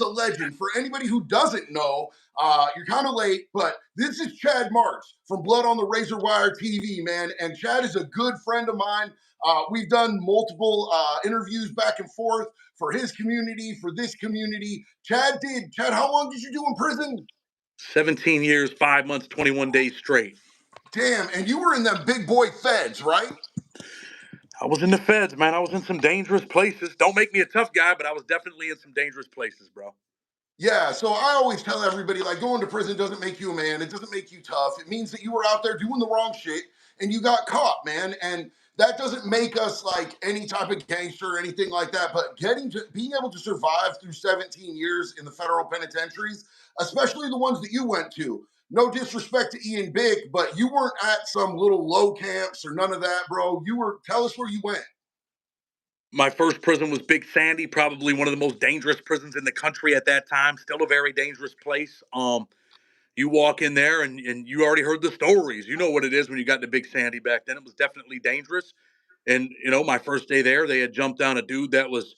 a legend. For anybody who doesn't know, you're kind of late, but this is Chad Marks from Blood on the Razor Wire TV, man. And Chad is a good friend of mine. We've done multiple interviews back and forth for his community, for this community. Chad, how long did you do in prison? 17 years, 5 months, 21 days straight. Damn, and you were in them big boy feds, right? I was in the feds, man. I was in some dangerous places. Don't make me a tough guy, but I was definitely in some dangerous places, bro. Yeah, so I always tell everybody, like, going to prison doesn't make you a man. It doesn't make you tough. It means that you were out there doing the wrong shit and you got caught, man. And that doesn't make us like any type of gangster or anything like that. But being able to survive through 17 years in the federal penitentiaries, especially the ones that you went to. No disrespect to Ian Bick, but you weren't at some little low camps or none of that, bro. Tell us where you went. My first prison was Big Sandy, probably one of the most dangerous prisons in the country at that time. Still a very dangerous place. You walk in there and you already heard the stories. You know what it is when you got to Big Sandy back then. It was definitely dangerous. And, my first day there, they had jumped down a dude that was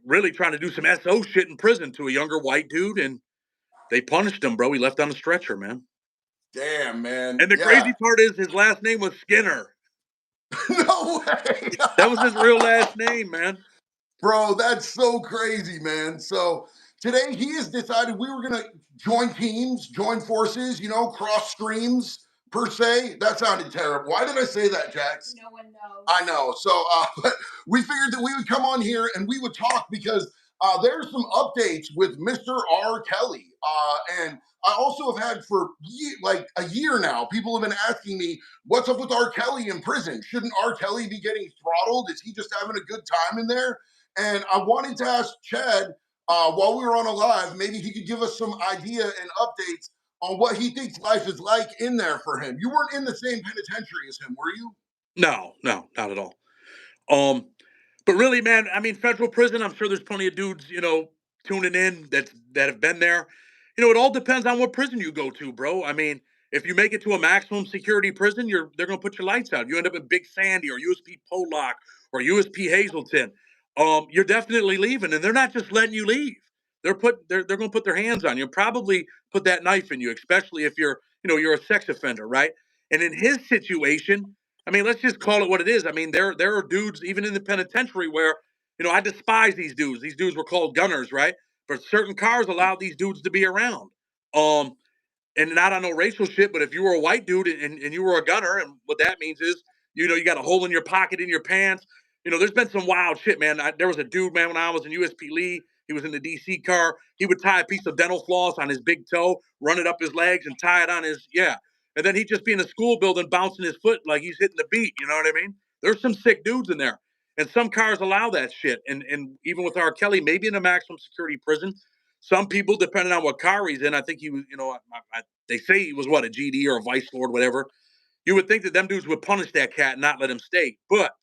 really trying to do some SO shit in prison to a younger white dude. And they punished him, bro. He left on a stretcher, man. Damn, man. And the crazy part is his last name was Skinner. No way. That was his real last name, man. Bro, that's so crazy, man. So today he has decided we were going to join teams, join forces, cross streams per se. That sounded terrible. Why did I say that, Jax? No one knows. I know. So but we figured that we would come on here and we would talk because there's some updates with Mr. R. Kelly. And I also have had for like a year now, people have been asking me, what's up with R. Kelly in prison? Shouldn't R. Kelly be getting throttled? Is he just having a good time in there? And I wanted to ask Chad, while we were on a live, maybe he could give us some idea and updates on what he thinks life is like in there for him. You weren't in the same penitentiary as him, were you? No, not at all. But really, man, I mean, federal prison, I'm sure there's plenty of dudes, tuning in that have been there. It all depends on what prison you go to, bro. I mean, if you make it to a maximum security prison, they're going to put your lights out. You end up in Big Sandy or USP Pollock or USP Hazleton. You're definitely leaving, and they're not just letting you leave. They're going to put their hands on you, probably put that knife in you, especially if you're a sex offender, right? And in his situation, I mean, let's just call it what it is. I mean, there are dudes even in the penitentiary where, I despise these dudes. These dudes were called gunners, right? But certain cars allowed these dudes to be around. And not on no racial shit, but if you were a white dude and you were a gunner, and what that means is, you got a hole in your pocket in your pants. There's been some wild shit, man. There was a dude, man, when I was in USP Lee, he was in the DC car. He would tie a piece of dental floss on his big toe, run it up his legs, and tie it on his, and then he'd just be in a school building bouncing his foot like he's hitting the beat. You know what I mean? There's some sick dudes in there. And some cars allow that shit. And even with R. Kelly, maybe in a maximum security prison, some people, depending on what car he's in, I think he was, they say he was what, a GD or a vice lord, whatever. You would think that them dudes would punish that cat and not let him stay. But,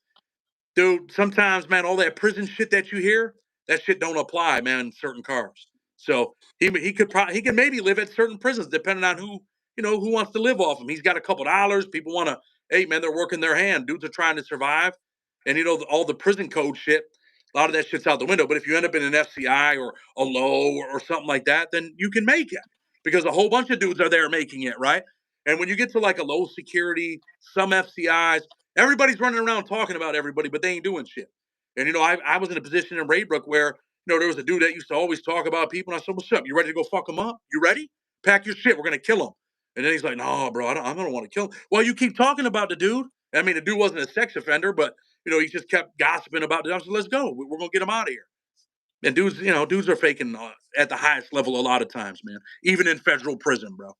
dude, sometimes, man, all that prison shit that you hear, that shit don't apply, man, in certain cars. So he could maybe live at certain prisons, depending on who wants to live off him. He's got a couple dollars. People want to, hey, man, they're working their hand. Dudes are trying to survive. And, all the prison code shit, a lot of that shit's out the window. But if you end up in an FCI or a low or something like that, then you can make it because a whole bunch of dudes are there making it, right? And when you get to like a low security, some FCIs, everybody's running around talking about everybody, but they ain't doing shit. And, I was in a position in Raybrook where, there was a dude that used to always talk about people. And I said, what's up? You ready to go fuck them up? You ready? Pack your shit. We're going to kill him. And then he's like, no, bro, I don't want to kill him. Well, you keep talking about the dude. I mean, the dude wasn't a sex offender, but, he just kept gossiping about it. I said, let's go. We're going to get him out of here. And dudes are faking at the highest level a lot of times, man, even in federal prison, bro.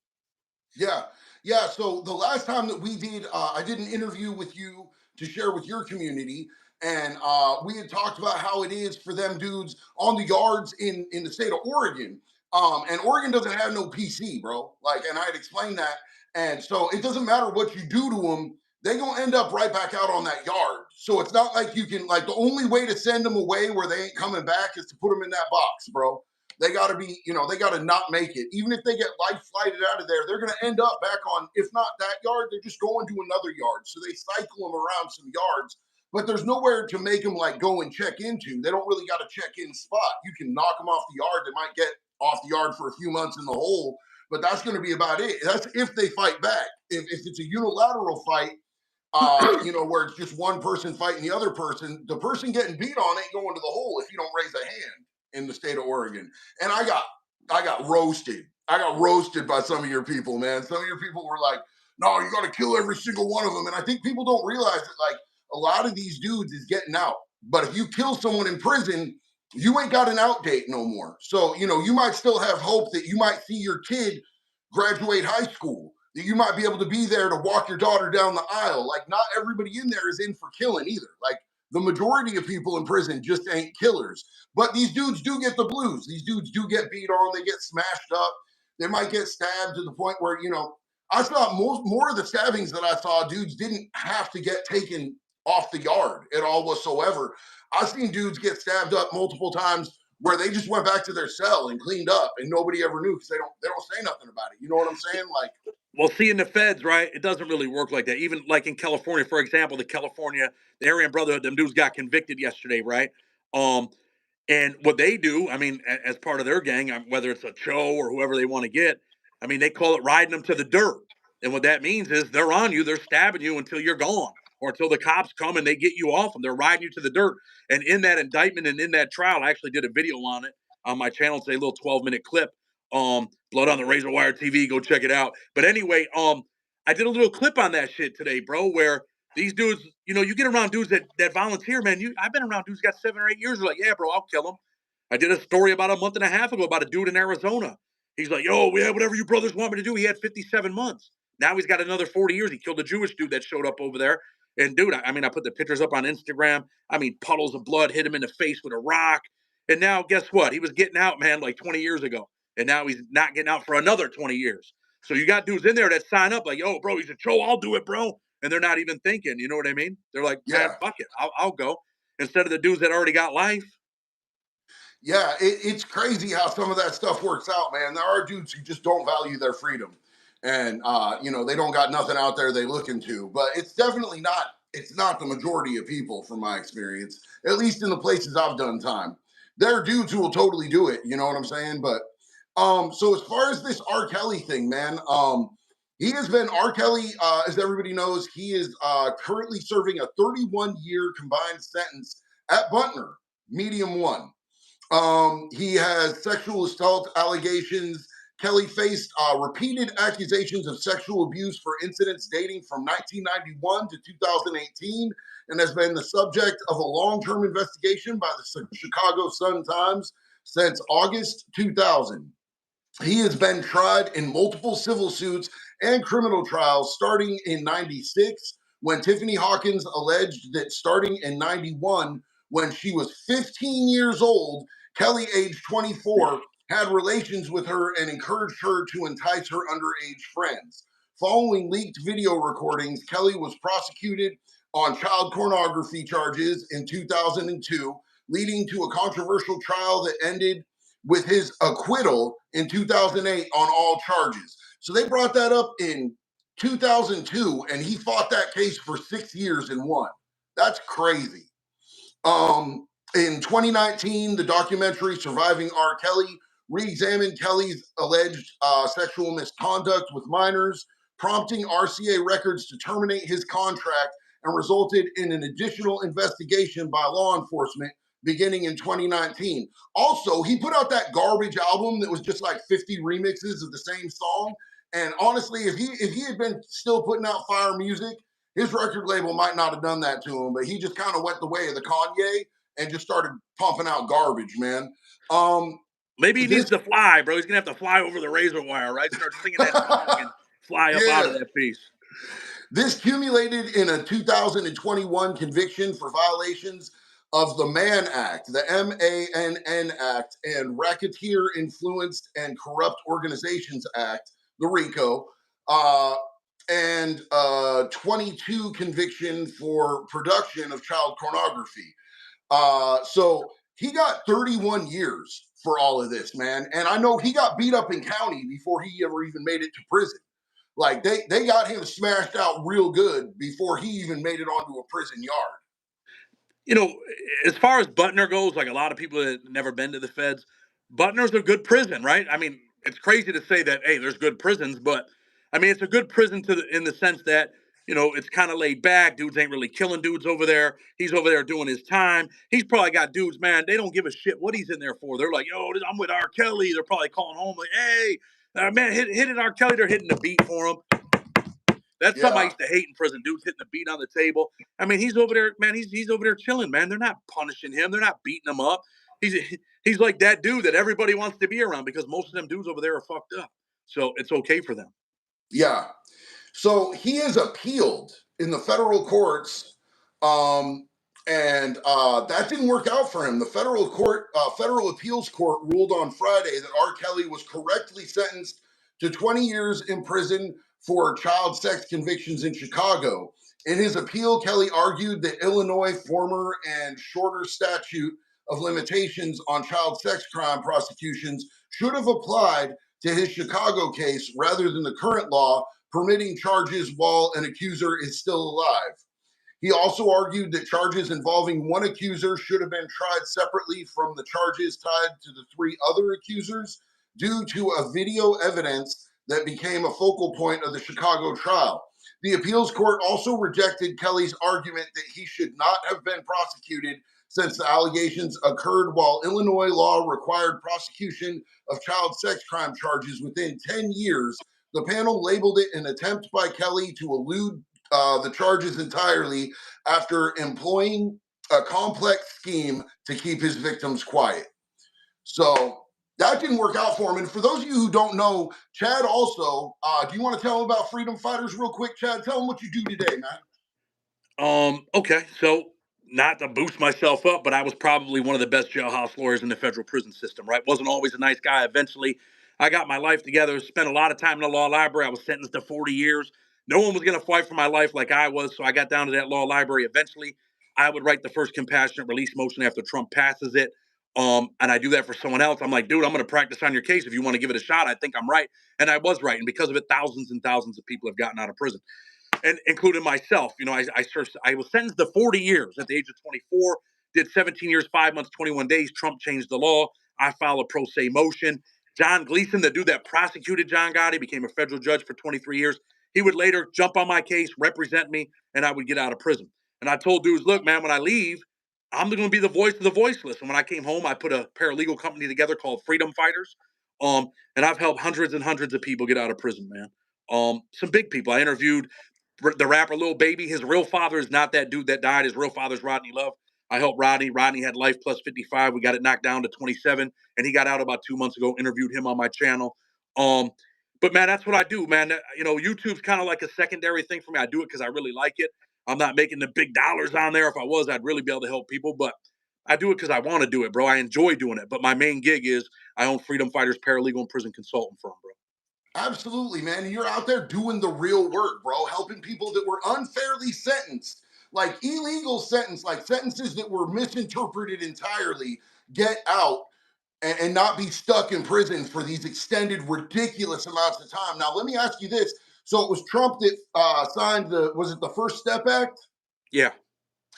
Yeah. Yeah. So the last time that we did, I did an interview with you to share with your community. And we had talked about how it is for them dudes on the yards in the state of Oregon. And Oregon doesn't have no PC, bro. And I had explained that. And so it doesn't matter what you do to them, they're going to end up right back out on that yard. So it's not like you can, the only way to send them away where they ain't coming back is to put them in that box, bro. They got to be, they got to not make it. Even if they get life flighted out of there, they're going to end up back on, if not that yard, they're just going to another yard. So they cycle them around some yards. but there's nowhere to make them like go and check into. They don't really got a check in spot. You can knock them off the yard. They might get off the yard for a few months in the hole, but that's going to be about it. That's if they fight back. If it's a unilateral fight, where it's just one person fighting the person getting beat on ain't going to the hole if you don't raise a hand in the state of Oregon. And I got roasted. I got roasted by some of your people, man. Some of your people were like, no, you got to kill every single one of them. And I think people don't realize that, like, a lot of these dudes is getting out. But if you kill someone in prison, you ain't got an out date no more. So, you might still have hope that you might see your kid graduate high school, that you might be able to be there to walk your daughter down the aisle. Like, not everybody in there is in for killing either. Like, the majority of people in prison just ain't killers. But these dudes do get the blues. These dudes do get beat on. They get smashed up. They might get stabbed to the point where, I saw more of the stabbings that I saw, dudes didn't have to get taken off the yard at all whatsoever. I've seen dudes get stabbed up multiple times where they just went back to their cell and cleaned up and nobody ever knew because they don't say nothing about it. You know what I'm saying? Like, Well, see, in the feds, right, it doesn't really work like that. Even like in California, for example, the Aryan Brotherhood, them dudes got convicted yesterday, right? Um, and what they do, I mean, as part of their gang, whether it's a Cho or whoever they want to get, I mean, they call it riding them to the dirt. And what that means is they're on you, they're stabbing you until you're gone or until the cops come and they get you off them. They're riding you to the dirt. And in that indictment and in that trial, I actually did a video on it on my channel. It's a little 12-minute clip. Blood on the Razor Wire TV, go check it out. But anyway, I did a little clip on that shit today, bro, where these dudes, you get around dudes that volunteer, man. I've been around dudes who got 7 or 8 years. They're like, yeah, bro, I'll kill them. I did a story about a month and a half ago about a dude in Arizona. He's like, yo, yeah, whatever you brothers want me to do. He had 57 months. Now he's got another 40 years. He killed a Jewish dude that showed up over there. And dude, I mean, I put the pictures up on Instagram. I mean, puddles of blood hit him in the face with a rock. And now guess what? He was getting out, man, like 20 years ago. And now he's not getting out for another 20 years. So you got dudes in there that sign up like, yo, bro, he's a Joe, I'll do it, bro. And they're not even thinking, you know what I mean? They're like, man, yeah. fuck it, I'll go. Instead of the dudes that already got life. Yeah, it's crazy how some of that stuff works out, man. There are dudes who just don't value their freedom, and they don't got nothing out there they look into. But it's definitely not. It's not the majority of people, from my experience, at least in the places I've done time. There are dudes who will totally do it. You know what I'm saying? But so as far as this R. Kelly thing, man, he has been R. Kelly, as everybody knows, he is currently serving a 31-year combined sentence at Butner, medium one. He has sexual assault allegations. Kelly faced repeated accusations of sexual abuse for incidents dating from 1991 to 2018 and has been the subject of a long term investigation by the Chicago Sun-Times since August 2000. He has been tried in multiple civil suits and criminal trials starting in 96 when Tiffany Hawkins alleged that starting in 91 when she was 15 years old, Kelly, age 24, had relations with her and encouraged her to entice her underage friends. Following leaked video recordings, Kelly was prosecuted on child pornography charges in 2002, leading to a controversial trial that ended with his acquittal in 2008 on all charges. So they brought that up in 2002, and he fought that case for 6 years and won. That's crazy. In 2019, the documentary Surviving R. Kelly re-examined Kelly's alleged sexual misconduct with minors, prompting RCA Records to terminate his contract and resulted in an additional investigation by law enforcement beginning in 2019. Also, he put out that garbage album that was just like 50 remixes of the same song. And honestly, if he had been still putting out fire music, his record label might not have done that to him, but he just kind of went the way of the Kanye and just started pumping out garbage, man. Maybe he needs to fly, bro. He's gonna have to fly over the razor wire, right? Start singing that song and fly up out of that piece. This culminated in a 2021 conviction for violations of the Mann Act, the MANN Act, and Racketeer Influenced and Corrupt Organizations Act, the RICO, and 22 conviction for production of child pornography. So he got 31 years for all of this, man. And I know he got beat up in county before he ever even made it to prison. Like they got him smashed out real good before he even made it onto a prison yard. you know, as far as Butner goes, like a lot of people that have never been to the feds, Butner's a good prison, right? I mean, it's crazy to say that, hey, there's good prisons, but I mean, it's a good prison in the sense that, it's kind of laid back. Dudes ain't really killing dudes over there. He's over there doing his time. He's probably got dudes, man, they don't give a shit what he's in there for. They're like, yo, I'm with R. Kelly. They're probably calling home like, hey, man, hit it, R. Kelly. They're hitting the beat for him. That's something I Yeah. used to hate in prison. Dudes hitting the beat on the table. I mean, he's over there, man. He's over there chilling, man. They're not punishing him. They're not beating him up. He's he's like that dude that everybody wants to be around because most of them dudes over there are fucked up. So it's okay for them. Yeah. So he has appealed in the federal courts, um, and that didn't work out for him. The federal appeals court ruled on Friday that R. Kelly was correctly sentenced to 20 years in prison for child sex convictions in Chicago. In his appeal, Kelly argued that Illinois' former and shorter statute of limitations on child sex crime prosecutions should have applied to his Chicago case rather than the current law permitting charges while an accuser is still alive. He also argued that charges involving one accuser should have been tried separately from the charges tied to the three other accusers due to a video evidence that became a focal point of the Chicago trial. The appeals court also rejected Kelly's argument that he should not have been prosecuted since the allegations occurred while Illinois law required prosecution of child sex crime charges within 10 years. The panel labeled it an attempt by Kelly to elude the charges entirely after employing a complex scheme to keep his victims quiet. So that didn't work out for him. And for those of you who don't know, Chad also, do you want to tell him about freedom fighters real quick, Chad? Tell him what you do today, man. Okay. So not to boost myself up, but I was probably one of the best jailhouse lawyers in the federal prison system, right? Wasn't always a nice guy. Eventually, I got my life together, spent a lot of time in the law library. I was sentenced to 40 years. No one was going to fight for my life like I was. So I got down to that law library. Eventually, I would write the first compassionate release motion after Trump passes it. And I do that for someone else. I'm like, dude, I'm going to practice on your case. If you want to give it a shot, I think I'm right. And I was right. And because of it, thousands and thousands of people have gotten out of prison and including myself. I was sentenced to 40 years at the age of 24, did 17 years, 5 months, 21 days. Trump changed the law. I filed a pro se motion. John Gleason, the dude that prosecuted John Gotti, became a federal judge for 23 years. He would later jump on my case, represent me, and I would get out of prison. And I told dudes, look, man, when I leave, I'm going to be the voice of the voiceless. And when I came home, I put a paralegal company together called Freedom Fighters. And I've helped hundreds and hundreds of people get out of prison, man. Some big people. I interviewed the rapper Lil Baby. His real father is not that dude that died. His real father's Rodney Love. I helped Rodney. Rodney had life plus 55. We got it knocked down to 27, and he got out about 2 months ago. Interviewed him on my channel. Um, but man, that's what I do, man. YouTube's kind of like a secondary thing for me. I do it because I really like it. I'm not making the big dollars on there. If I was, I'd really be able to help people. But I do it because I want to do it, bro. I enjoy doing it. But my main gig is I own Freedom Fighters Paralegal and Prison Consultant firm, bro. Absolutely, man. And you're out there doing the real work, bro, helping people that were unfairly sentenced, like illegal sentence, like sentences that were misinterpreted entirely, get out and not be stuck in prison for these extended, ridiculous amounts of time. Now, let me ask you this. So it was Trump that signed was it the First Step Act? Yeah.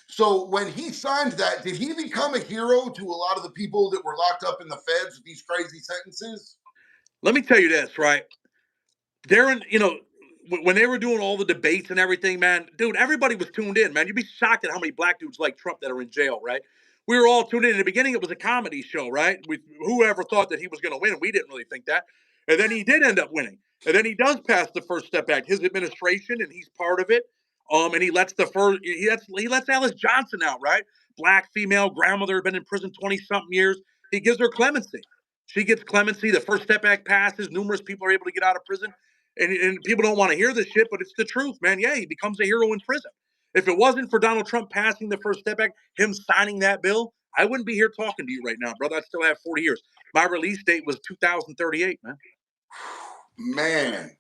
So when he signed that, did he become a hero to a lot of the people that were locked up in the feds with these crazy sentences? Let me tell you this, right? Darren, when they were doing all the debates and everything, man, dude, everybody was tuned in, man. You'd be shocked at how many black dudes like Trump that are in jail, right? We were all tuned in. In the beginning, it was a comedy show, right? Whoever thought that he was going to win, we didn't really think that. And then he did end up winning. And then he does pass the First Step Act, his administration, and he's part of it. And he lets he lets Alice Johnson out, right? Black female grandmother, been in prison 20 something years. He gives her clemency. She gets clemency. The First Step Act passes. Numerous people are able to get out of prison. And people don't want to hear this shit, but it's the truth, man. Yeah, he becomes a hero in prison. If it wasn't for Donald Trump passing the First Step Act, him signing that bill, I wouldn't be here talking to you right now, brother. I'd still have 40 years. My release date was 2038, man. Man,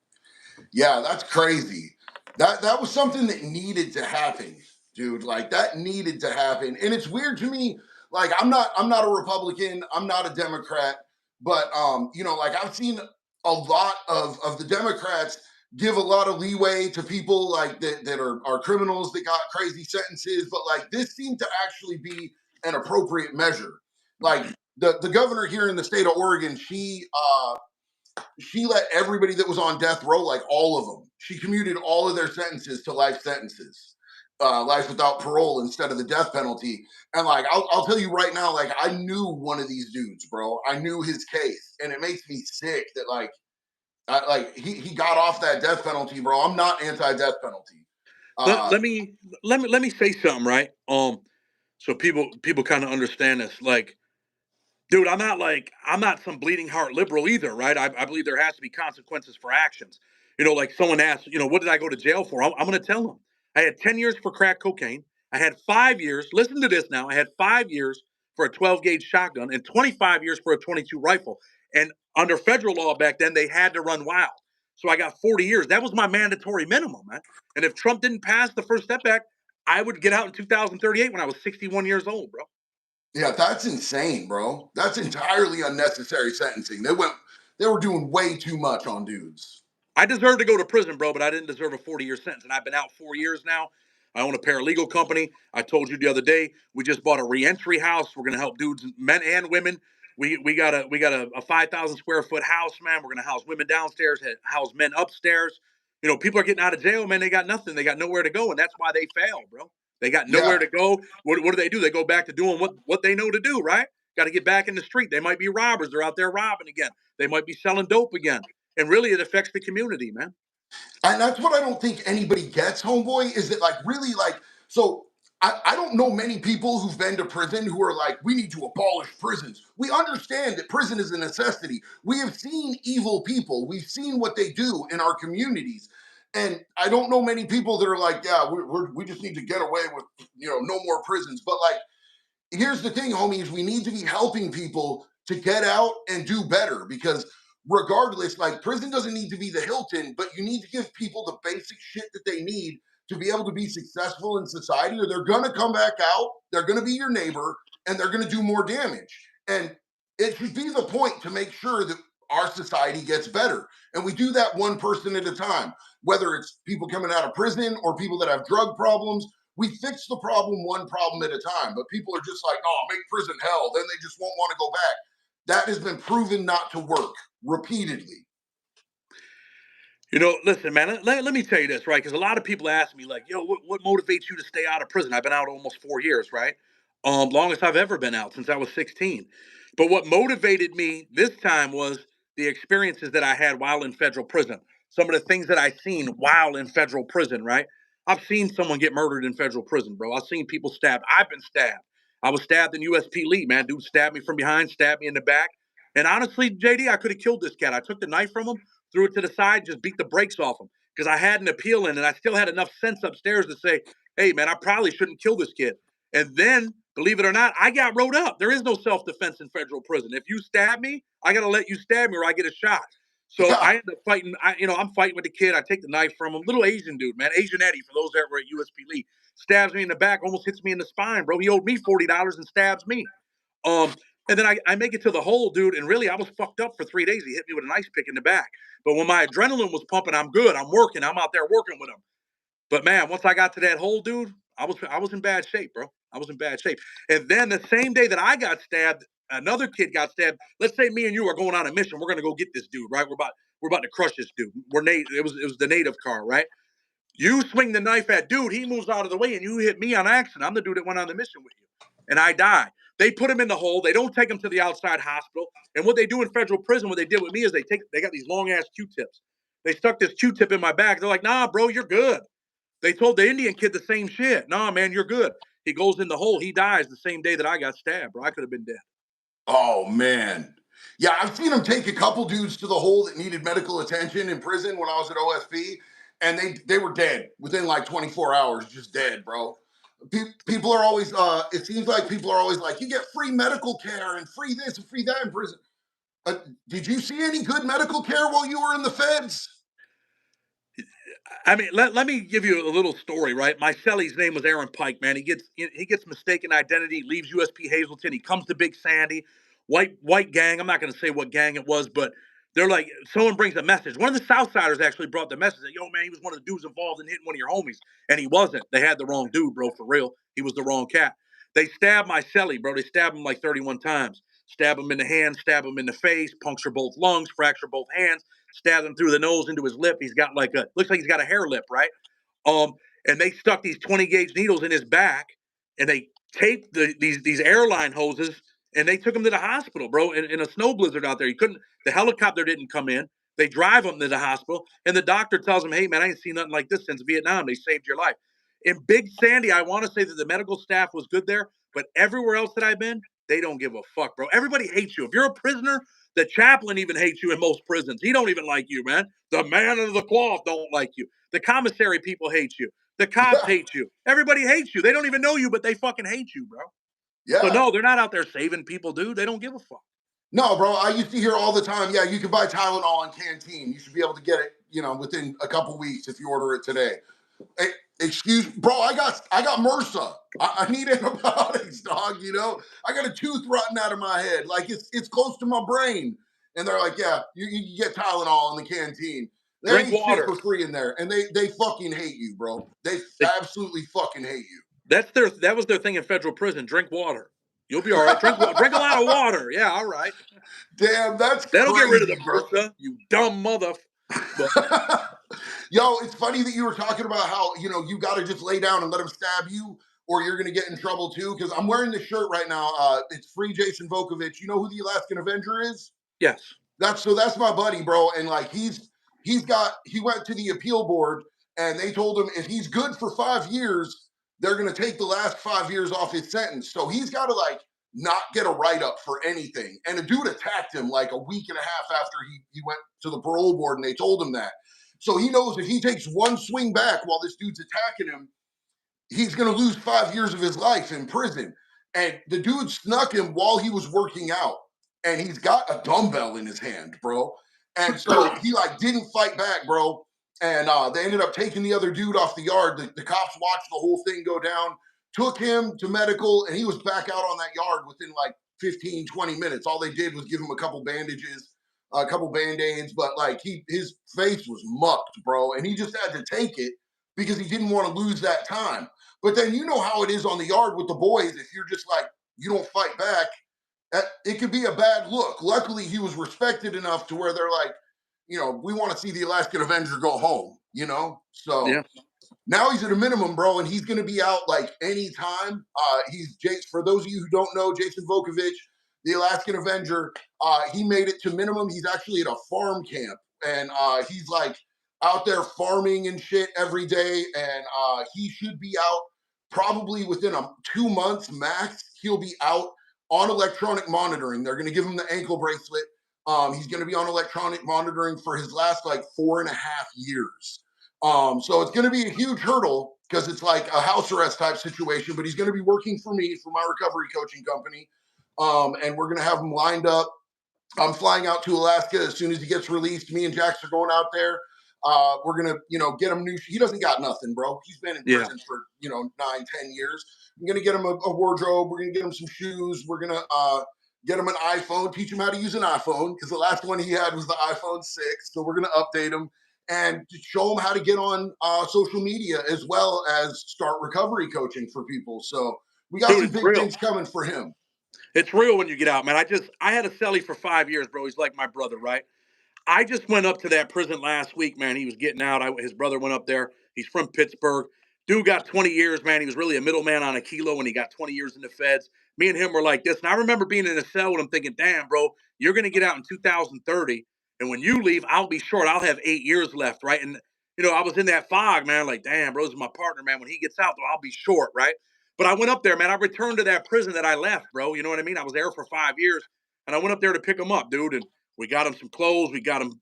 yeah, that's crazy. That was something that needed to happen, dude. Like that needed to happen. And it's weird to me. Like I'm not a Republican. I'm not a Democrat. But like I've seen a lot of the Democrats give a lot of leeway to people like that are criminals that got crazy sentences, but like this seemed to actually be an appropriate measure. Like the governor here in the state of Oregon, she let everybody that was on death row, like all of them, she commuted all of their sentences to life sentences, life without parole instead of the death penalty. And like, I'll tell you right now, like I knew one of these dudes, bro. I knew his case, and it makes me sick that like he got off that death penalty, bro. I'm not anti-death penalty. Let, Uh, let me let me say something, right? So people kind of understand this. Like, dude, I'm not some bleeding heart liberal either, right? I believe there has to be consequences for actions. Like someone asked, what did I go to jail for? I'm going to tell them. I had 10 years for crack cocaine. I had 5 years. Listen to this now. I had 5 years for a 12 gauge shotgun and 25 years for a 22 rifle. And under federal law back then, they had to run wild. So I got 40 years. That was my mandatory minimum, man. And if Trump didn't pass the First Step Act, I would get out in 2038 when I was 61 years old, bro. yeah, that's insane, bro. That's entirely unnecessary sentencing. They were doing way too much on dudes. I deserve to go to prison, bro, but I didn't deserve a 40-year sentence. And I've been out 4 years now. I own a paralegal company. I told you the other day we just bought a reentry house. We're gonna help dudes, men and women. We got a 5,000 square foot house, man. We're gonna house women downstairs, house men upstairs. People are getting out of jail, man. They got nothing. They got nowhere to go, and that's why they fail, bro. They got nowhere Yeah, to go. What do? They go back to doing what they know to do, right? Got to get back in the street. They might be robbers. They're out there robbing again. They might be selling dope again, and really it affects the community, man. and that's what I don't think anybody gets, homeboy, is that like really like so I don't know many people who've been to prison who are like, we need to abolish prisons. We understand that prison is a necessity. We have seen evil people. We've seen what they do in our communities. And I don't know many people that are like, yeah, we just need to get away with, no more prisons. But like, here's the thing, homies, we need to be helping people to get out and do better because regardless, like prison doesn't need to be the Hilton, but you need to give people the basic shit that they need to be able to be successful in society, or they're gonna come back out, they're gonna be your neighbor, and they're gonna do more damage. And it should be the point to make sure that our society gets better. And we do that one person at a time, whether it's people coming out of prison or people that have drug problems. We fix the problem one problem at a time, but people are just like, oh, make prison hell. Then they just won't want to go back. That has been proven not to work repeatedly. Listen, man, let me tell you this, right? Because a lot of people ask me, like, yo, what motivates you to stay out of prison? I've been out almost 4 years, right? Longest I've ever been out since I was 16. But what motivated me this time was the experiences that I had while in federal prison. Some of the things that I seen while in federal prison, right? I've seen someone get murdered in federal prison, bro. I've seen people stabbed. I've been stabbed. I was stabbed in USP Lee, man. Dude stabbed me from behind, stabbed me in the back. And honestly, JD, I could have killed this cat. I took the knife from him, threw it to the side, just beat the brakes off him because I had an appeal in and I still had enough sense upstairs to say, hey, man, I probably shouldn't kill this kid. And then, believe it or not, I got wrote up. There is no self defense in federal prison. If you stab me, I got to let you stab me or I get a shot. So Yeah, I end up fighting. I'm fighting with the kid. I take the knife from him. Little Asian dude, man. Asian Eddie, for those that were at USP Lee. Stabs me in the back, almost hits me in the spine, bro. He owed me $40 and stabs me. Um, and then I make it to the hole, dude. And really, I was fucked up for 3 days. He hit me with an ice pick in the back. But when my adrenaline was pumping, I'm good. I'm working. I'm out there working with him. But man, once I got to that hole, dude, I was in bad shape, bro. I was in bad shape. And then the same day that I got stabbed, another kid got stabbed. Let's say me and you are going on a mission. We're gonna go get this dude, right? We're about to crush this dude. It was the native car, right? You swing the knife at dude, he moves out of the way, and you hit me on accident. I'm the dude that went on the mission with you, and I die. They put him in the hole. They don't take him to the outside hospital. And what they do in federal prison, what they did with me is they got these long ass Q-tips. They stuck this Q-tip in my back. They're like, nah, bro, you're good. They told the Indian kid the same shit. Nah, man, you're good. He goes in the hole. He dies the same day that I got stabbed, bro. I could have been dead. oh man. Yeah, I've seen him take a couple dudes to the hole that needed medical attention in prison when I was at OSP, and they were dead within like 24 hours, just dead, bro. People are always it seems like people are always like, you get free medical care and free this and free that in prison. Did you see any good medical care while you were in the feds? I mean, let me give you a little story, right? My cellie's name was Aaron Pike, man. He gets mistaken identity, leaves USP Hazleton. He comes to Big Sandy, white gang. I'm not going to say what gang it was, but they're like, someone brings a message. One of the Southsiders actually brought the message that, yo, man, he was one of the dudes involved in hitting one of your homies. And he wasn't. They had the wrong dude, bro, for real. He was the wrong cat. They stabbed my celly, bro. They stabbed him like 31 times. Stab him in the hand, stab him in the face, puncture both lungs, fracture both hands, stab him through the nose into his lip. He's got like looks like he's got a hair lip, right? Um, and they stuck these 20 gauge needles in his back, and they taped these airline hoses, and they took him to the hospital, bro. In a snow blizzard out there, you couldn't. The helicopter didn't come in. They drive him to the hospital, and the doctor tells him, "Hey, man, I ain't seen nothing like this since Vietnam. They saved your life." In Big Sandy, I want to say that the medical staff was good there, but everywhere else that I've been, they don't give a fuck, bro. Everybody hates you. If you're a prisoner, the chaplain even hates you in most prisons. He don't even like you, man. The man of the cloth don't like you. The commissary people hate you. The cops Yeah, hate you. Everybody hates you. They don't even know you, but they fucking hate you, bro. So yeah. no, they're not out there saving people, dude. They don't give a fuck. No, bro. I used to hear all the time. Yeah, you can buy Tylenol in Canteen. You should be able to get it, within a couple weeks if you order it today. Hey, excuse, bro. I got MRSA. I need antibiotics, dog. I got a tooth rotting out of my head. Like it's close to my brain. And they're like, yeah, you get Tylenol in the canteen. There Drink ain't shit water. for free in there, and they fucking hate you, bro. They They, absolutely fucking hate you. that was their thing in federal prison. Drink water. You'll be all right. Drink a lot of water. Yeah, all right. Damn, that's That'll get rid of crazy, the bro. MRSA, you dumb mother. But Yo, it's funny that you were talking about how, you got to just lay down and let him stab you or you're going to get in trouble too. Cause I'm wearing this shirt right now. It's Free Jason Vukovich. You know who the Alaskan Avenger is? yes, That's my buddy, bro. And like, he went to the appeal board and they told him if he's good for 5 years, they're going to take the last 5 years off his sentence. So he's got to like not get a write up for anything. And a dude attacked him like a week and a half after he went to the parole board and they told him that. So he knows if he takes one swing back while this dude's attacking him, he's going to lose 5 years of his life in prison. And the dude snuck him while he was working out. And he's got a dumbbell in his hand, bro. And so he like didn't fight back, bro. And they ended up taking the other dude off the yard. The cops watched the whole thing go down, took him to medical, and he was back out on that yard within like 15, 20 minutes. All they did was give him a couple bandages, a couple band-aids, but like his face was mucked, bro. And he just had to take it because he didn't want to lose that time. But then you know how it is on the yard with the boys. If you're just like, you don't fight back, it could be a bad look. Luckily, he was respected enough to where they're like, we want to see the Alaskan Avenger go home. So yeah, now he's at a minimum, bro, and he's going to be out like anytime. For those of you who don't know, Jason Vukovich, the Alaskan Avenger, he made it to minimum. He's actually at a farm camp, and he's like out there farming and shit every day, and he should be out probably within 2 months max. He'll be out on electronic monitoring. They're going to give him the ankle bracelet. He's going to be on electronic monitoring for his last like 4.5 years. So it's going to be a huge hurdle because it's like a house arrest type situation, but he's going to be working for me for my recovery coaching company. And we're going to have him lined up. I'm flying out to Alaska as soon as he gets released. Me and Jax are going out there. We're gonna, get him new. He doesn't got nothing, bro. He's been in yeah. prison for 9, 10 years. I'm gonna get him a wardrobe. We're gonna get him some shoes. We're gonna get him an iPhone. Teach him how to use an iPhone because the last one he had was the iPhone 6. So we're gonna update him and show him how to get on social media as well as start recovery coaching for people. So we got Dude, some it's big real. things coming for him. It's real when you get out, man. I had a celly for 5 years, bro. He's like my brother, right? I just went up to that prison last week, man. He was getting out. His brother went up there. He's from Pittsburgh. Dude got 20 years, man. He was really a middleman on a kilo, and he got 20 years in the feds. Me and him were like this. And I remember being in a cell with him thinking, damn, bro, you're going to get out in 2030. And when you leave, I'll be short. I'll have 8 years left, right? And, I was in that fog, man. Like, damn, bro, this is my partner, man. When he gets out, though, I'll be short, right? But I went up there, man. I returned to that prison that I left, bro. You know what I mean? I was there for 5 years. And I went up there to pick him up, dude. And we got him some clothes. We got him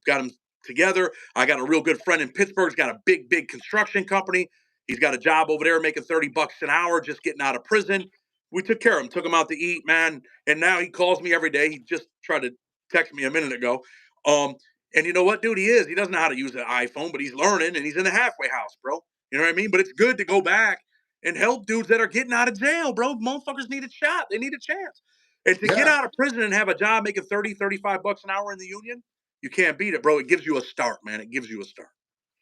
together. I got a real good friend in Pittsburgh. He's got a big construction company. He's got a job over there making $30 an hour, just getting out of prison. We took care of him, took him out to eat, man. And now he calls me every day. He just tried to text me a minute ago. Um, and you know what, dude? He doesn't know how to use an iPhone, but he's learning and he's in the halfway house, bro. You know what I mean? But it's good to go back and help dudes that are getting out of jail, bro. Motherfuckers need a shot. They need a chance. And to get Yeah. out of prison and have a job making 30, $35 an hour in the union, You can't beat it, bro. It gives you a start, man. It gives you a start.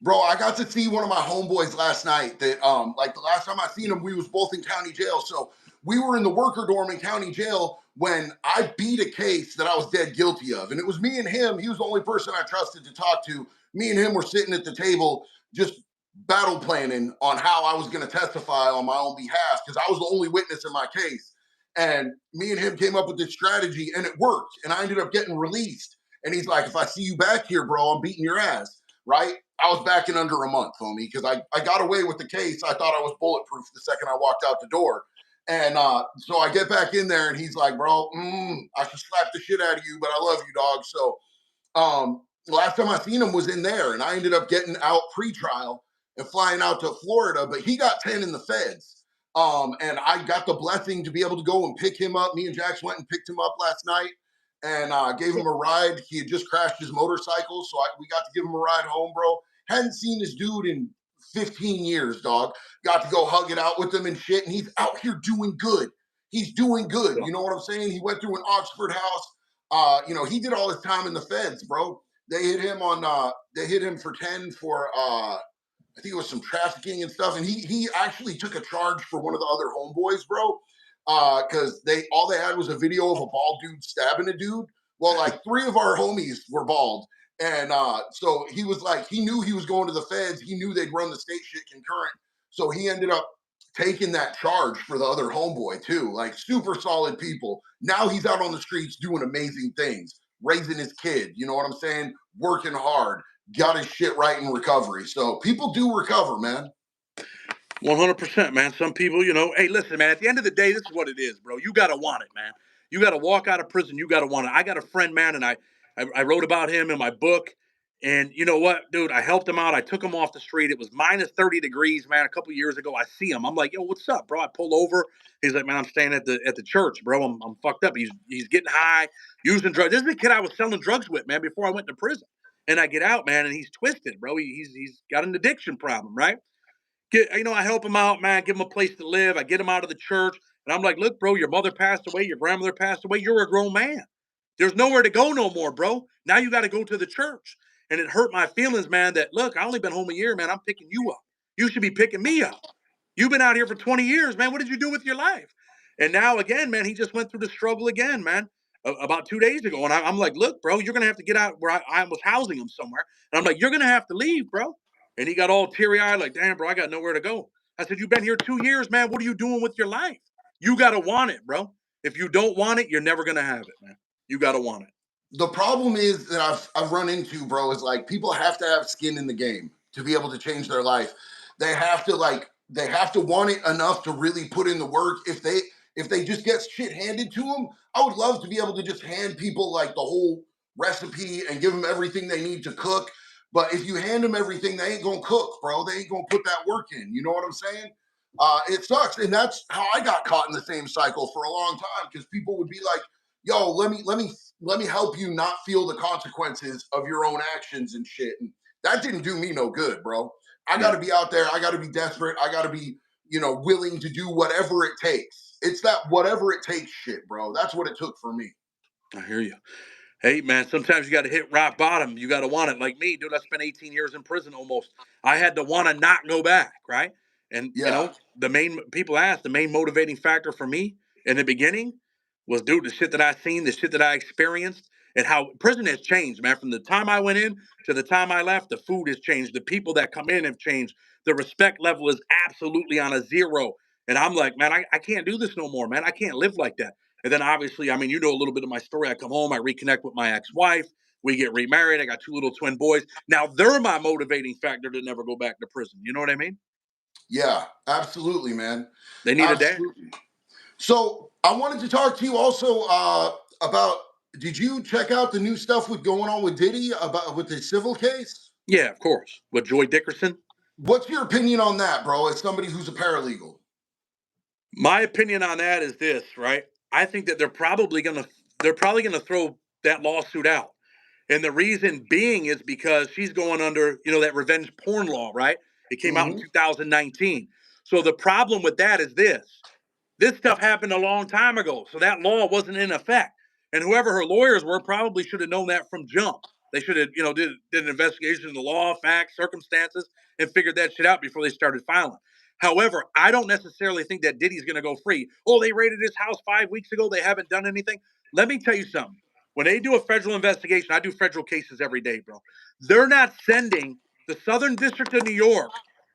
Bro, I got to see one of my homeboys last night that like the last time I seen him, we was both in county jail. So we were in the worker dorm in county jail when I beat a case that I was dead guilty of. And it was me and him. He was the only person I trusted to talk to. Me and him were sitting at the table just battle planning on how I was going to testify on my own behalf because I was the only witness in my case. And me and him came up with this strategy and it worked. And I ended up getting released. And he's like, if I see you back here, bro, I'm beating your ass. Right? I was back in under a month, homie, because I got away with the case. I thought I was bulletproof the second I walked out the door. And so I get back in there and he's like, bro, I should slap the shit out of you, but I love you, dog. So last time I seen him was in there and I ended up getting out pre-trial and flying out to Florida, but he got 10 in the feds. And I got the blessing to be able to go and pick him up. Me and Jax went and picked him up last night and gave him a ride. He had just crashed his motorcycle, so we got to give him a ride home, bro. Hadn't seen this dude in 15 years, dog. Got to go hug it out with him and shit, and he's out here doing good. He's doing good. You know what I'm saying? He went through an Oxford house. He did all his time in the feds, bro. They hit him for 10 for I think it was some trafficking and stuff. And he actually took a charge for one of the other homeboys, bro. Because all they had was a video of a bald dude stabbing a dude. Well, like 3 of our homies were bald. And so he was like, he knew he was going to the feds. He knew they'd run the state shit concurrent. So he ended up taking that charge for the other homeboy too. Like super solid people. Now he's out on the streets doing amazing things, raising his kid. You know what I'm saying? Working hard, got his shit right in recovery. So people do recover, man. 100%, man. Some people, hey, listen, man, at the end of the day, this is what it is, bro. You got to want it, man. You got to walk out of prison. You got to want it. I got a friend, man, and I wrote about him in my book. And you know what, dude? I helped him out. I took him off the street. It was minus 30 degrees, man. A couple years ago, I see him. I'm like, yo, what's up, bro? I pull over. He's like, man, I'm staying at the church, bro. I'm fucked up. He's getting high, using drugs. This is the kid I was selling drugs with, man, before I went to prison. And I get out, man, and he's twisted, bro. He's got an addiction problem, right? I help him out, man, give him a place to live. I get him out of the church. And I'm like, look, bro, your mother passed away. Your grandmother passed away. You're a grown man. There's nowhere to go no more, bro. Now you got to go to the church. And it hurt my feelings, man, that, look, I only been home a year, man. I'm picking you up. You should be picking me up. You've been out here for 20 years, man. What did you do with your life? And now, again, man, he just went through the struggle again, man, about 2 days ago. And I'm like, look, bro, you're going to have to get out where I was housing him somewhere. And I'm like, you're going to have to leave, bro. And he got all teary eyed, like, damn, bro, I got nowhere to go. I said, you've been here 2 years, man. What are you doing with your life? You got to want it, bro. If you don't want it, you're never going to have it, man. You got to want it. The problem is that I've run into, bro, is like people have to have skin in the game to be able to change their life. They have to want it enough to really put in the work. If they just get shit handed to them, I would love to be able to just hand people like the whole recipe and give them everything they need to cook. But if you hand them everything, they ain't gonna cook, bro. They ain't gonna put that work in. You know what I'm saying? It sucks, and that's how I got caught in the same cycle for a long time because people would be like, "Yo, let me help you not feel the consequences of your own actions and shit." And that didn't do me no good, bro. I got to be out there. I got to be desperate. I got to be, willing to do whatever it takes. It's that whatever it takes shit, bro. That's what it took for me. I hear you. Hey, man, sometimes you got to hit rock bottom. You got to want it. Like me, dude, I spent 18 years in prison almost. I had to want to not go back, right? And, Yeah. the main motivating factor for me in the beginning was, dude, the shit that I seen, the shit that I experienced, and how prison has changed, man. From the time I went in to the time I left, the food has changed. The people that come in have changed. The respect level is absolutely on a zero. And I'm like, man, I can't do this no more, man. I can't live like that. And then obviously, I mean, you know a little bit of my story. I come home, I reconnect with my ex-wife. We get remarried. I got 2 little twin boys. Now they're my motivating factor to never go back to prison. You know what I mean? Yeah, absolutely, man. They need a dad. Absolutely. So I wanted to talk to you also about. Did you check out the new stuff with going on with Diddy about with the civil case? Yeah, of course. With Joy Dickerson. What's your opinion on that, bro? As somebody who's a paralegal. My opinion on that is this, right? I think that they're probably gonna throw that lawsuit out. And the reason being is because she's going under, that revenge porn law, right? It came out in Mm-hmm. 2019. So the problem with that is this. This stuff happened a long time ago. So that law wasn't in effect. And whoever her lawyers were probably should have known that from jump. They should have, did an investigation of the law, facts, circumstances, and figured that shit out before they started filing. However, I don't necessarily think that Diddy's going to go free. Oh, they raided his house 5 weeks ago. They haven't done anything. Let me tell you something. When they do a federal investigation, I do federal cases every day, bro. They're not sending the Southern District of New York.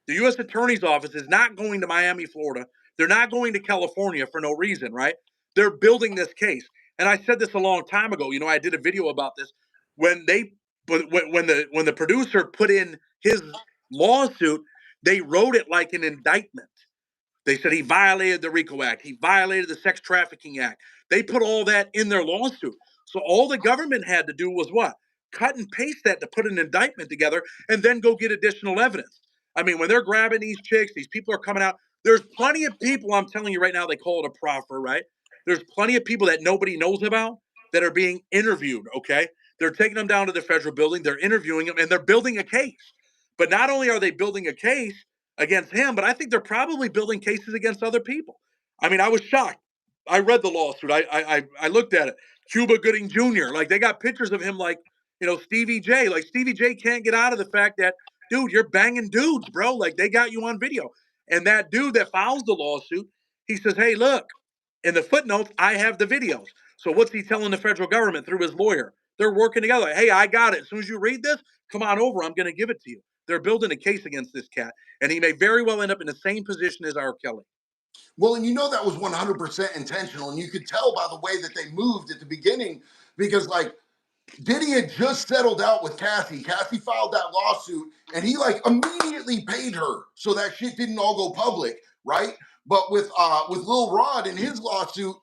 The U.S. Attorney's Office is not going to Miami, Florida. They're not going to California for no reason, right? They're building this case. And I said this a long time ago. I did a video about this. When the producer put in his lawsuit, they wrote it like an indictment. They said he violated the RICO Act. He violated the Sex Trafficking Act. They put all that in their lawsuit. So all the government had to do was what? Cut and paste that to put an indictment together and then go get additional evidence. I mean, when they're grabbing these chicks, these people are coming out. There's plenty of people, I'm telling you right now, they call it a proffer, right? There's plenty of people that nobody knows about that are being interviewed, okay? They're taking them down to the federal building, they're interviewing them, and they're building a case. But not only are they building a case against him, but I think they're probably building cases against other people. I mean, I was shocked. I read the lawsuit. I looked at it. Cuba Gooding Jr. Like they got pictures of him, like Stevie J. Like Stevie J can't get out of the fact that, dude, you're banging dudes, bro. Like they got you on video. And that dude that files the lawsuit, he says, "Hey, look, in the footnotes, I have the videos." So what's he telling the federal government through his lawyer? They're working together. Hey, I got it. As soon as you read this, come on over. I'm going to give it to you. They're building a case against this cat, and he may very well end up in the same position as R. Kelly. Well, and that was 100% intentional. And you could tell by the way that they moved at the beginning because, like, Diddy had just settled out with Cassie. Cassie filed that lawsuit and he like immediately paid her so that shit didn't all go public, right? But with Lil Rod and his lawsuit,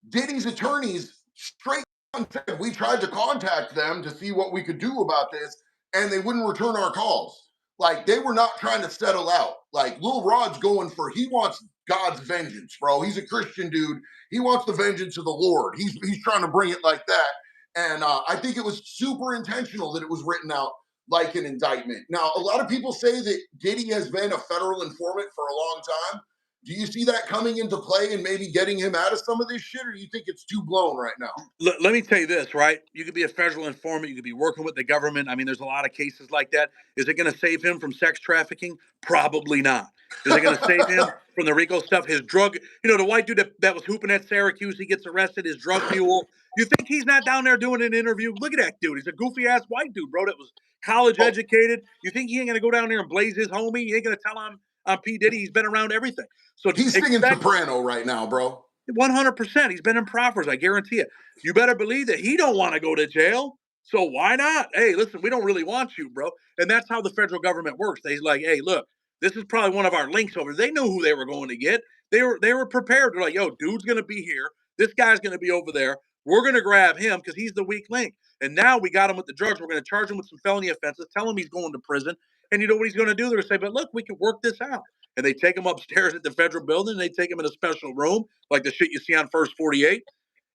Diddy's attorneys straight on said we tried to contact them to see what we could do about this, and they wouldn't return our calls. Like they were not trying to settle out. Like Lil Rod's going for he wants God's vengeance, bro. He's a Christian dude. He wants the vengeance of the Lord. He's trying to bring it like that. And I think it was super intentional that it was written out like an indictment. Now, a lot of people say that Diddy has been a federal informant for a long time. Do you see that coming into play and maybe getting him out of some of this shit, or do you think it's too blown right now? Let me tell you this, right? You could be a federal informant. You could be working with the government. I mean, there's a lot of cases like that. Is it going to save him from sex trafficking? Probably not. Is it going to save him from the RICO stuff? His drug, the white dude that was hooping at Syracuse, he gets arrested, his drug mule. You think he's not down there doing an interview? Look at that dude. He's a goofy ass white dude, bro, that was college Oh, educated. You think he ain't going to go down there and blaze his homie? He ain't going to tell him on P. Diddy he's been around everything. So he's singing expect soprano right now, bro. 100%. He's been in proffers. I guarantee it. You better believe that he don't want to go to jail. So why not? Hey, listen, we don't really want you, bro. And that's how the federal government works. They're like, hey, look, this is probably one of our links over. They knew who they were going to get. They were prepared. They're like, yo, dude's gonna be here. This guy's gonna be over there. We're gonna grab him because he's the weak link. And now we got him with the drugs. We're gonna charge him with some felony offenses. Tell him he's going to prison. And you know what he's gonna do? They're gonna say, but look, we can work this out. And they take him upstairs at the federal building. And they take him in a special room, like the shit you see on First 48.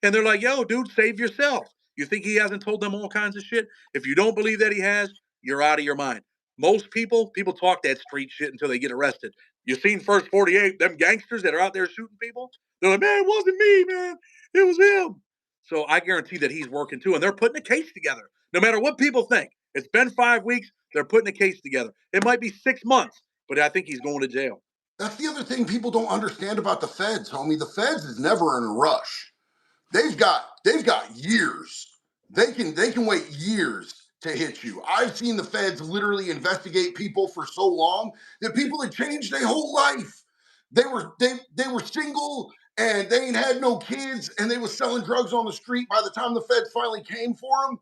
And they're like, yo, dude, save yourself. You think he hasn't told them all kinds of shit? If you don't believe that he has, you're out of your mind. Most people talk that street shit until they get arrested. You seen First 48, them gangsters that are out there shooting people? They're like, man, it wasn't me, man. It was him. So I guarantee that he's working too. And they're putting a case together. No matter what people think. It's been 5 weeks. They're putting a case together. It might be 6 months, but I think he's going to jail. That's the other thing people don't understand about the feds, homie. The feds is never in a rush. They've got years. They can wait years to hit you. I've seen the feds literally investigate people for so long that people had changed their whole life. They were single and they ain't had no kids and they was selling drugs on the street. By the time the feds finally came for them,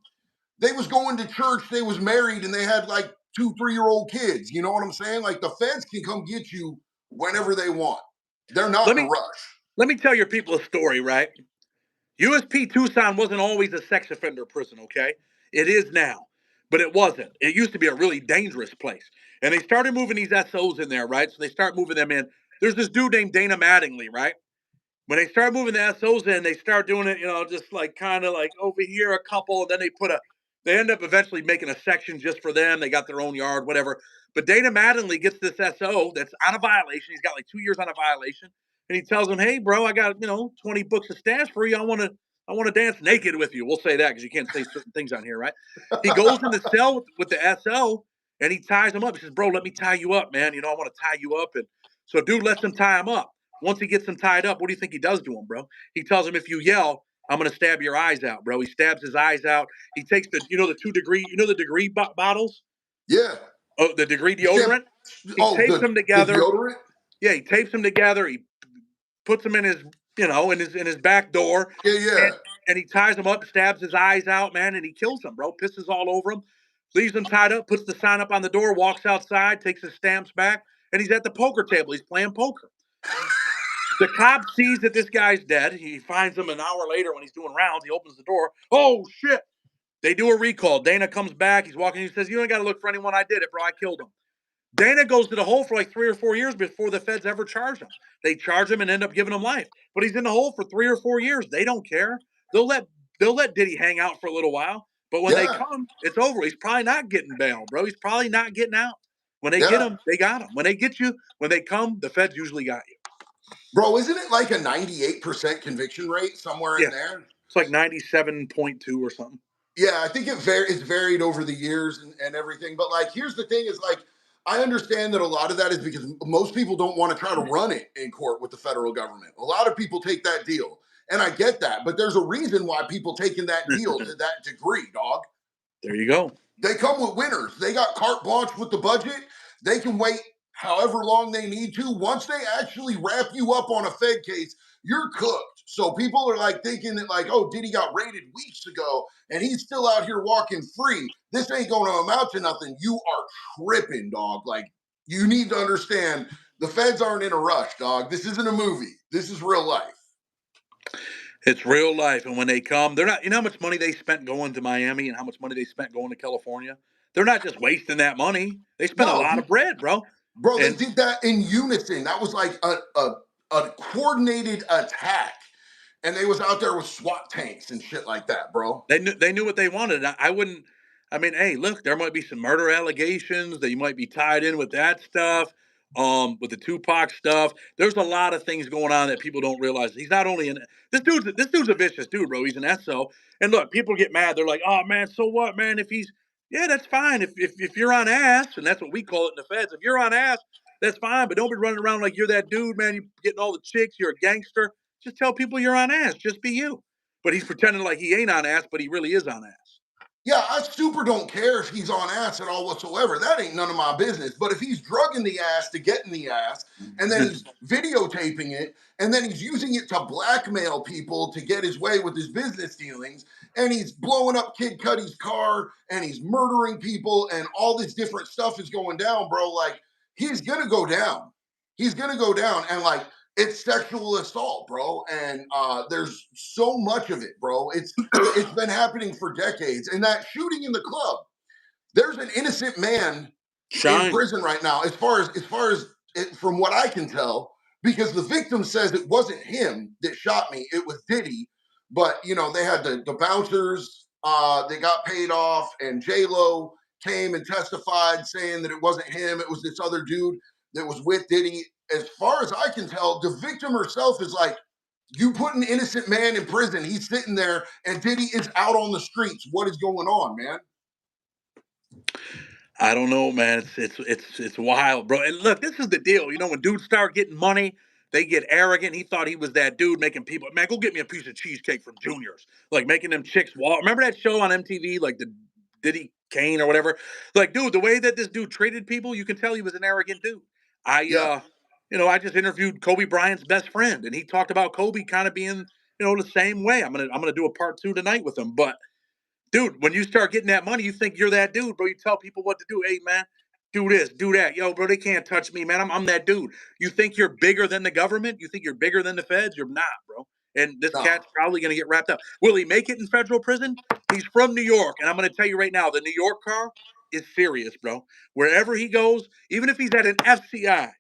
they was going to church, they was married, and they had like 2, 3-year-old kids. You know what I'm saying? Like the feds can come get you whenever they want. They're not Let in a me rush. let me tell your people a story, right? USP Tucson wasn't always a sex offender prison, okay? It is now, but it wasn't. It used to be a really dangerous place. And they started moving these SOs in there, right? So they start moving them in. There's this dude named Dana Mattingly, right? When they start moving the SOs in, they start doing it, just like kind of like over here a couple, and then they end up eventually making a section just for them. They got their own yard, whatever. But Dana Mattingly gets this SO that's on a violation. He's got like 2 years on a violation. And he tells him, hey, bro, I got, 20 books of stash for you. I want to dance naked with you. We'll say that because you can't say certain things on here, right? He goes in the cell with the SO and he ties him up. He says, bro, let me tie you up, man. I want to tie you up. And so dude lets him tie him up. Once he gets him tied up, what do you think he does to him, bro? He tells him, if you yell, I'm going to stab your eyes out, bro. He stabs his eyes out. He takes the 2 degree, the degree bottles? Yeah. Oh, the degree Sham- deodorant? He oh, tapes them the together. deodorant? Yeah, he tapes them together. He puts them in his, in his back door, Yeah, and yeah. and he ties them up, stabs his eyes out, man, and he kills them, bro. Pisses all over him, leaves them tied up, puts the sign up on the door, walks outside, takes his stamps back, and he's at the poker table. He's playing poker. The cop sees that this guy's dead. He finds him an hour later when he's doing rounds. He opens the door. Oh shit! They do a recall. Dana comes back. He's walking. He says, "You ain't got to look for anyone. I did it, bro. I killed him." Dana goes to the hole for like 3 or 4 years before the feds ever charge him. They charge him and end up giving him life. But he's in the hole for 3 or 4 years. They don't care. They'll let Diddy hang out for a little while. But when they Yeah, come, it's over. He's probably not getting bail, bro. He's probably not getting out. When they get yeah. him, they got him. When they get you, when they come, the feds usually got you. Bro, isn't it like a 98% conviction rate somewhere in Yeah. there? It's like 97.2 or something. Yeah, I think it's varied over the years and everything. But like, here's the thing: is like, I understand that a lot of that is because most people don't want to try to run it in court with the federal government. A lot of people take that deal, and I get that. But there's a reason why people taking that deal to that degree, dog. There you go. They come with winners. They got carte blanche with the budget. They can wait however long they need to. Once they actually wrap you up on a Fed case, you're cooked. So people are like thinking that like, oh, Diddy got raided weeks ago and he's still out here walking free. This ain't going to amount to nothing. You are tripping, dog. Like you need to understand the feds aren't in a rush, dog. This isn't a movie. This is real life. It's real life. And when they come, they're not, you know how much money they spent going to Miami and how much money they spent going to California? They're not just wasting that money. They spent a No, lot of bread, bro. bro, they And did that in unison. That was like a coordinated attack. And they was out there with SWAT tanks and shit like that, bro. they knew what they wanted. I wouldn't. I mean, hey, look, there might be some murder allegations that you might be tied in with that stuff. With the Tupac stuff, there's a lot of things going on that people don't realize. He's not only in this dude's a vicious dude, bro. He's an SO. And look, people get mad. They're like, oh man, so what, man? If he's yeah, that's fine. If you're on ass, and that's what we call it in the feds. If you're on ass, that's fine. But don't be running around like you're that dude, man. You getting all the chicks. You're a gangster. Just tell people you're on ass. Just be you. But he's pretending like he ain't on ass, but he really is on ass. Yeah, I super don't care if he's on ass at all whatsoever. That ain't none of my business. But if he's drugging the ass to get in the ass, and then he's videotaping it, and then he's using it to blackmail people to get his way with his business dealings, and he's blowing up Kid Cudi's car, and he's murdering people, and all this different stuff is going down, bro. Like, he's gonna go down. He's gonna go down. And like, it's sexual assault, bro. And there's so much of it, bro. It's been happening for decades. And that shooting in the club, there's an innocent man in Shine. prison right now, as far as it, from what I can tell, because the victim says it wasn't him that shot me, it was Diddy. But you know, they had the bouncers, they got paid off, and J-Lo came and testified saying that it wasn't him, it was this other dude that was with Diddy. As far as I can tell, the victim herself is like, you put an innocent man in prison. He's sitting there, and Diddy is out on the streets. What is going on, man? I don't know, man. It's wild, bro. And look, this is the deal. You know, when dudes start getting money, they get arrogant. He thought he was that dude making people, man, go get me a piece of cheesecake from Junior's. Like making them chicks walk. Remember that show on MTV, like the Diddy Kane or whatever? Like, dude, the way that this dude treated people, you can tell he was an arrogant dude. I Yeah, I just interviewed Kobe Bryant's best friend, and he talked about Kobe kind of being, the same way. I'm gonna do a part two tonight with him. But dude, when you start getting that money, you think you're that dude, bro. You tell people what to do. Hey, man, do this, do that. Yo, bro, they can't touch me, man. I'm that dude. You think you're bigger than the government? You think you're bigger than the feds? You're not, bro. And this no, cat's probably going to get wrapped up. Will he make it in federal prison? He's from New York. And I'm going to tell you right now, the New York car is serious, bro. Wherever he goes, even if he's at an FCI,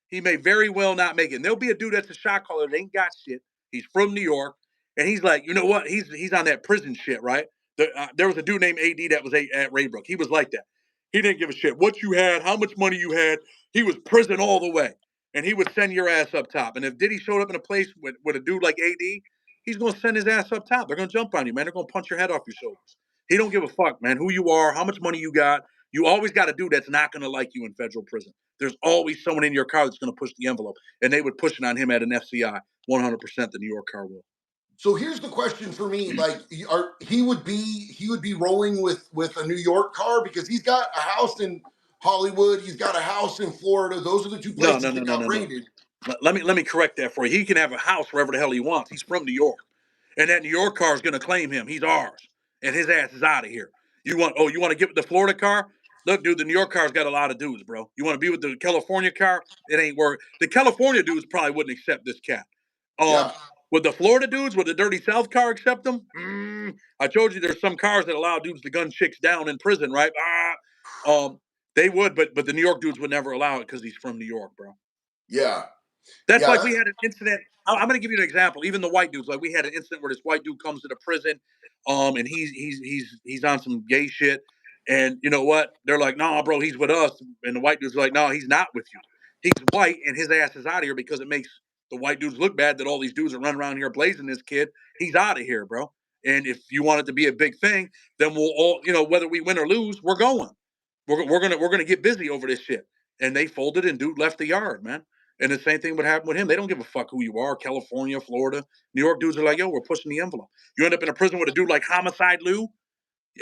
he may very well not make it. And there'll be a dude that's a shot caller that ain't got shit. He's from New York. And he's like, you know what? He's on that prison shit, right? There was a dude named AD that was at Raybrook. He was like that. He didn't give a shit what you had, how much money you had. He was prison all the way. And he would send your ass up top. And if Diddy showed up in a place with a dude like AD, he's going to send his ass up top. They're going to jump on you, man. They're going to punch your head off your shoulders. He don't give a fuck, man, who you are, how much money you got. You always got a dude that's not going to like you in federal prison. There's always someone in your car that's going to push the envelope, and they would push it on him at an FCI. 100% the New York car will. So here's the question for me: like, he would be rolling with a New York car because he's got a house in Hollywood, he's got a house in Florida. Those are the two No, places no, no, that no, got no, no. raided. Let me correct that for you. He can have a house wherever the hell he wants. He's from New York, and that New York car is going to claim him. He's ours, and his ass is out of here. You want to get with the Florida car? Look, dude, the New York car's got a lot of dudes, bro. You want to be with the California car? It ain't work. The California dudes probably wouldn't accept this cat. Yeah, Would the Florida dudes, would the Dirty South car accept them? I told you there's some cars that allow dudes to gun chicks down in prison, right? They would, but the New York dudes would never allow it because he's from New York, bro. yeah, That's yeah. like we had an incident. I'm going to give you an example. Even the white dudes, like we had an incident where this white dude comes to the prison, and he's on some gay shit, and you know what? They're like, "Nah, bro, he's with us," and the white dudes are like, "No, he's not with you. He's white, and his ass is out of here because it makes the white dudes look bad that all these dudes are running around here blazing this kid. He's out of here, bro. And if you want it to be a big thing, then we'll all, whether we win or lose, we're going. We're gonna get busy over this shit." And they folded, and dude left the yard, man. And the same thing would happen with him. They don't give a fuck who you are, California, Florida. New York dudes are like, yo, we're pushing the envelope. You end up in a prison with a dude like Homicide Lou,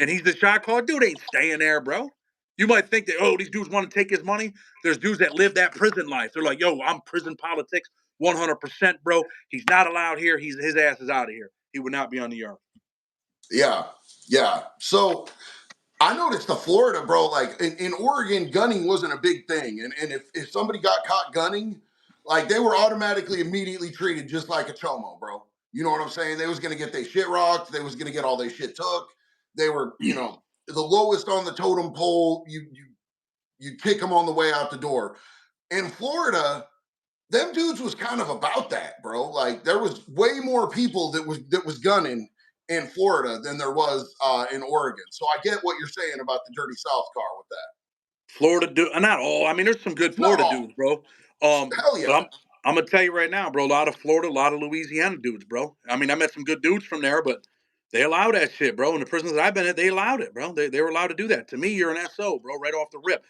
and he's the shot caller. Dude ain't staying there, bro. You might think that, oh, these dudes want to take his money. There's dudes that live that prison life. They're like, yo, I'm prison politics 100%, bro. He's not allowed here. His ass is out of here. He would not be on the yard. Yeah, yeah. So I noticed the Florida, bro, like in Oregon, gunning wasn't a big thing. And if somebody got caught gunning, like they were automatically immediately treated just like a chomo, bro. You know what I'm saying? They was gonna get their shit rocked, they was gonna get all their shit took. They were, the lowest on the totem pole. You kick them on the way out the door. In Florida, them dudes was kind of about that, bro. Like there was way more people that was gunning in Florida than there was in Oregon. So I get what you're saying about the Dirty South car with that. Florida dude, not all. I mean, there's some good Not Florida all. dudes, bro. Hell But yeah. I'm gonna tell you right now, bro. A lot of Florida, a lot of Louisiana dudes, bro. I mean, I met some good dudes from there, but they allow that shit, bro. In the prisons that I've been at, they allowed it, bro. They were allowed to do that. To me, you're an SO, bro, right off the rip.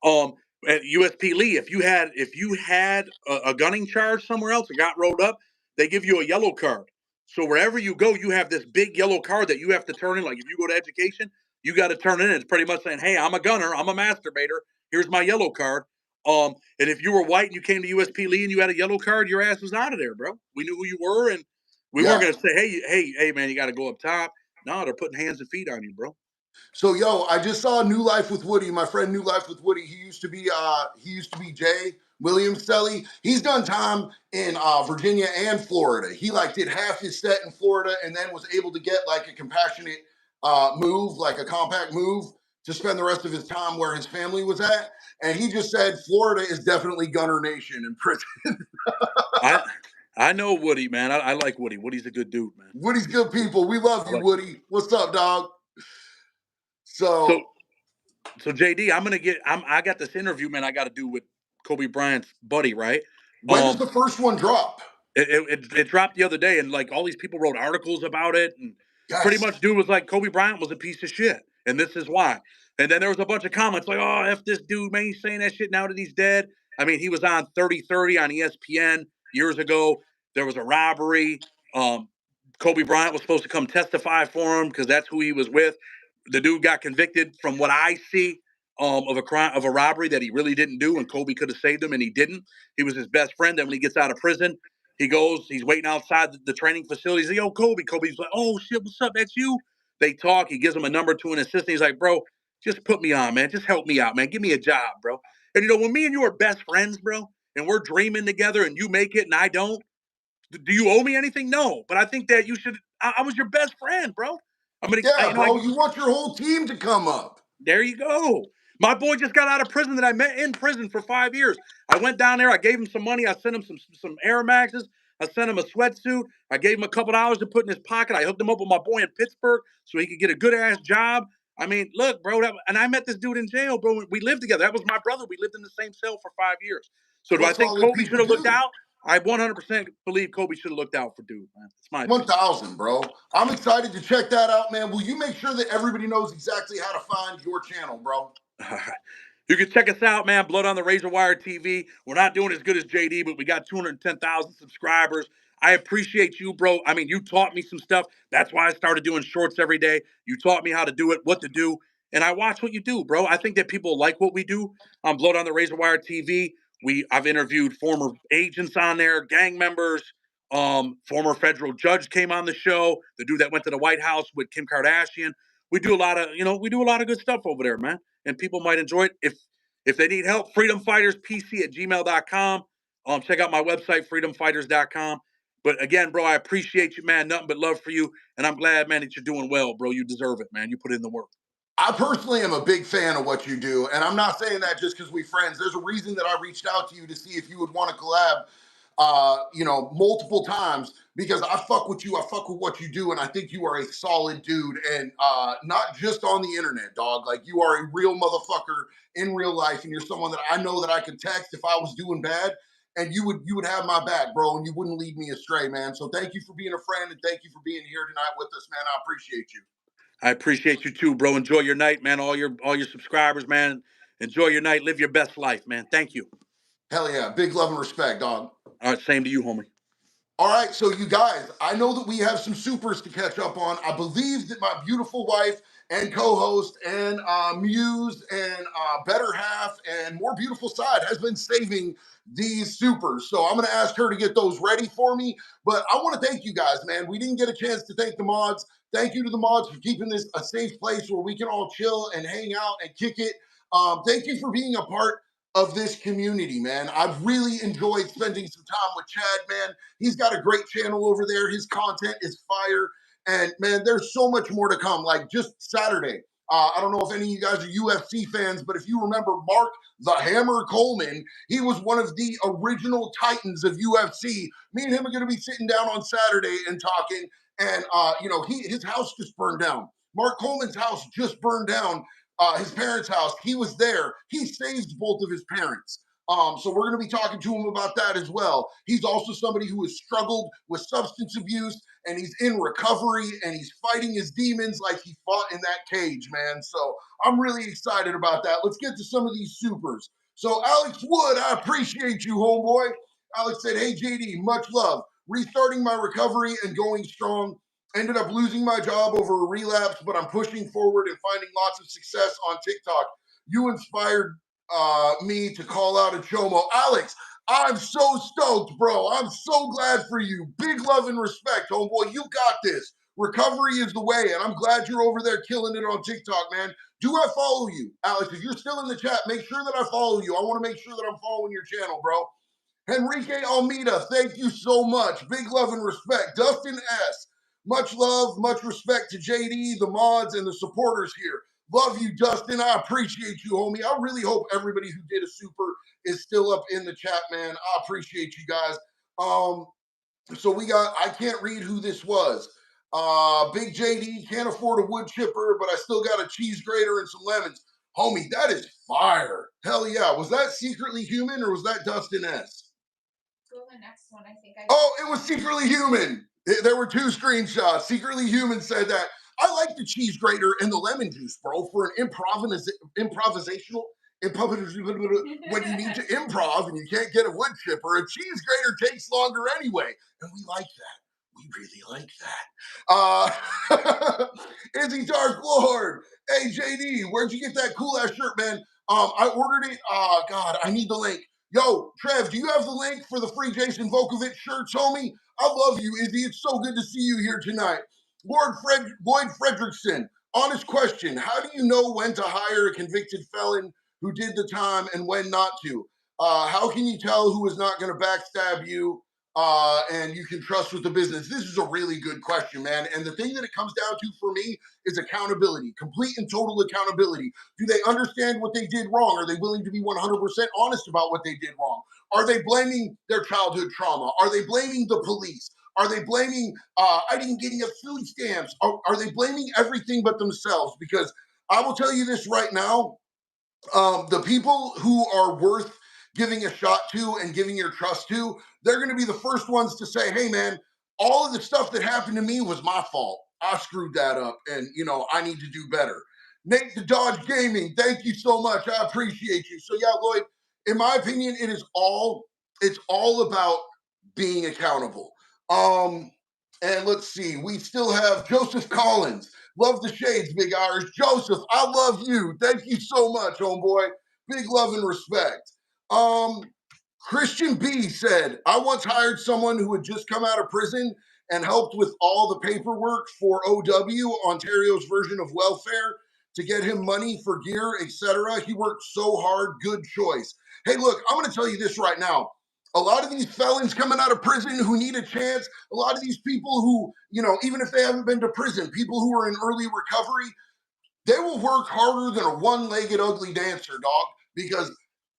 Um, at USP Lee, if you had a gunning charge somewhere else and got rolled up, they give you a yellow card. So wherever you go, you have this big yellow card that you have to turn in. Like if you go to education, you got to turn it in. It's pretty much saying, "Hey, I'm a gunner. I'm a masturbator. Here's my yellow card." And if you were white and you came to USP Lee and you had a yellow card, your ass was out of there, bro. We knew who you were, and we weren't Yeah. gonna say, "Hey, man, you got to go up top." No, they're putting hands and feet on you, bro. So yo, I just saw New Life with Woody. My friend New Life with Woody. He used to be Jay Williams Selly. He's done time in Virginia and Florida. He like did half his set in Florida and then was able to get like a compassionate move, like a compact move to spend the rest of his time where his family was at. And he just said Florida is definitely Gunner Nation in prison. I I know Woody, man. I like Woody. Woody's a good dude, man. Woody's good people. We love I you, like. Woody. What's up, dog? So So so JD, I got this interview, man. I got to do with Kobe Bryant's buddy, right? when does Um, the first one drop? it dropped the other day, and like all these people wrote articles about it, and pretty Yes. much dude was like Kobe Bryant was a piece of shit, and this is why. And then there was a bunch of comments like, "Oh, f this dude, man, he's saying that shit now that he's dead." I mean, he was on 30-30 on ESPN years ago. There was a robbery. Um, Kobe Bryant was supposed to come testify for him because that's who he was with. The dude got convicted, from what I see, of a crime, of a robbery that he really didn't do, and Kobe could have saved him, and he didn't. He was his best friend. Then when he gets out of prison, he's waiting outside the training facility. He's like, "Yo, Kobe." Kobe's like, "Oh shit, what's up? That's you." They talk. He gives him a number to an assistant. He's like, "Bro, just put me on, man. Just help me out, man. Give me a job, bro." And when me and you are best friends, bro, and we're dreaming together, and you make it and I don't, do you owe me anything? No, but I think that you should. I was your best friend, bro. I'm gonna, Yeah, I bro. You want your whole team to come up. there you go. My boy just got out of prison that I met in prison for 5 years. I went down there. I gave him some money. I sent him some Air Maxes. I sent him a sweatsuit. I gave him a couple dollars to put in his pocket. I hooked him up with my boy in Pittsburgh so he could get a good ass job. I mean, look, bro. And I met this dude in jail, bro. We lived together. That was my brother. We lived in the same cell for 5 years. So do I That's think all that Kobe should people have looked do. out? I 100% believe Kobe should have looked out for dude, man. It's my opinion. 1000, bro. I'm excited to check that out, man. Will you make sure that everybody knows exactly how to find your channel, bro? You can check us out, man. Blood on the Razor Wire TV. We're not doing as good as JD, but we got 210,000 subscribers. I appreciate you, bro. I mean, you taught me some stuff. That's why I started doing shorts every day. You taught me how to do it, what to do, and I watch what you do, bro. I think that people like what we do on Blood on the Razor Wire TV. I've interviewed former agents on there, gang members. Former federal judge came on the show. The dude that went to the White House with Kim Kardashian. We do a lot of, we do a lot of good stuff over there, man, and people might enjoy it. If they need help, freedomfighterspc@gmail.com. Check out my website, freedomfighters.com. But again, bro, I appreciate you, man. Nothing but love for you. And I'm glad, man, that you're doing well, bro. You deserve it, man. You put in the work. I personally am a big fan of what you do, and I'm not saying that just because we're friends. There's a reason that I reached out to you to see if you would want to collab, multiple times because I fuck with you. I fuck with what you do, and I think you are a solid dude, and not just on the internet, dog. Like you are a real motherfucker in real life, and you're someone that I know that I could text if I was doing bad, and you would have my back, bro, and you wouldn't lead me astray, man. So thank you for being a friend, and thank you for being here tonight with us, man. I appreciate you. I appreciate you too, bro. Enjoy your night, man. All your subscribers, man. Enjoy your night. Live your best life, man. Thank you. Hell yeah, big love and respect, dog. All right, same to you, homie. All right, so you guys, I know that we have some supers to catch up on. I believe that my beautiful wife and co-host and muse and better half and more beautiful side has been saving these supers. So I'm going to ask her to get those ready for me. But I want to thank you guys, man. We didn't get a chance to thank the mods. Thank you to the mods for keeping this a safe place where we can all chill and hang out and kick it. Thank you for being a part of this community, man. I've really enjoyed spending some time with Chad, man. He's got a great channel over there. His content is fire. And man, there's so much more to come. Like just Saturday, I don't know if any of you guys are UFC fans, but if you remember Mark the Hammer Coleman, he was one of the original titans of UFC. Me and him are going to be sitting down on Saturday and talking. And his house just burned down. Mark Coleman's house just burned down. His parents' house. He was there. He saved both of his parents. So we're going to be talking to him about that as well. He's also somebody who has struggled with substance abuse and he's in recovery and he's fighting his demons like he fought in that cage, man. So I'm really excited about that. Let's get to some of these supers. So Alex Wood, I appreciate you, homeboy. Alex said, hey, JD, much love. Restarting my recovery and going strong. Ended up losing my job over a relapse, but I'm pushing forward and finding lots of success on TikTok. You inspired me to call out a Chomo. Alex, I'm so stoked, bro. I'm so glad for you. Big love and respect, homeboy. You got this. Recovery is the way, and I'm glad you're over there killing it on TikTok, man. Do I follow you? Alex, if you're still in the chat, make sure that I follow you. I want to make sure that I'm following your channel, bro. Enrique Almeida, thank you so much. Big love and respect. Dustin S., much love, much respect to JD, the mods, and the supporters here. Love you, Dustin. I appreciate you, homie. I really hope everybody who did a super is still up in the chat, man. I appreciate you guys. So we got, I can't read who this was. Big JD, can't afford a wood chipper, but I still got a cheese grater and some lemons. Homie, that is fire. Hell yeah. Was that Secretly Human or was that Dustin S? Go to the next one. I think Oh, it was Secretly Human. There were two screenshots. Secretly Human said that. I like the cheese grater and the lemon juice, bro, for an improvisational when you need to improv and you can't get a wood chipper. A cheese grater takes longer anyway, and we like that. We really like that. Izzy Dark Lord. Hey, JD, where'd you get that cool ass shirt, man? I ordered it. God, I need the link. Yo, Trev, do you have the link for the free Jason Volkovich shirts, homie? I love you, Izzy. It's so good to see you here tonight. Lloyd Fredrickson, honest question. How do you know when to hire a convicted felon who did the time and when not to? How can you tell who is not going to backstab you and you can trust with the business? This is a really good question, man. And the thing that it comes down to for me is accountability, complete and total accountability. Do they understand what they did wrong? Are they willing to be 100% honest about what they did wrong? Are they blaming their childhood trauma? Are they blaming the police? Are they blaming, I didn't get enough food stamps? Are they blaming everything but themselves? Because I will tell you this right now, the people who are worth giving a shot to and giving your trust to, they're going to be the first ones to say, hey, man, all of the stuff that happened to me was my fault. I screwed that up and, I need to do better. Nate the Dodge Gaming, thank you so much. I appreciate you. So, yeah, Lloyd, in my opinion, it's all about being accountable. And let's see, we still have Joseph Collins. Love the shades, Big Irish. Joseph, I love you. Thank you so much, homeboy. Big love and respect. Um, Christian B said, I once hired someone who had just come out of prison and helped with all the paperwork for OW, Ontario's version of welfare, to get him money for gear, etc. He worked so hard. Good choice. Hey, look, I'm going to tell you this right now. A lot of these felons coming out of prison who need a chance, a lot of these people who, even if they haven't been to prison, people who are in early recovery, they will work harder than a one-legged ugly dancer, dog, because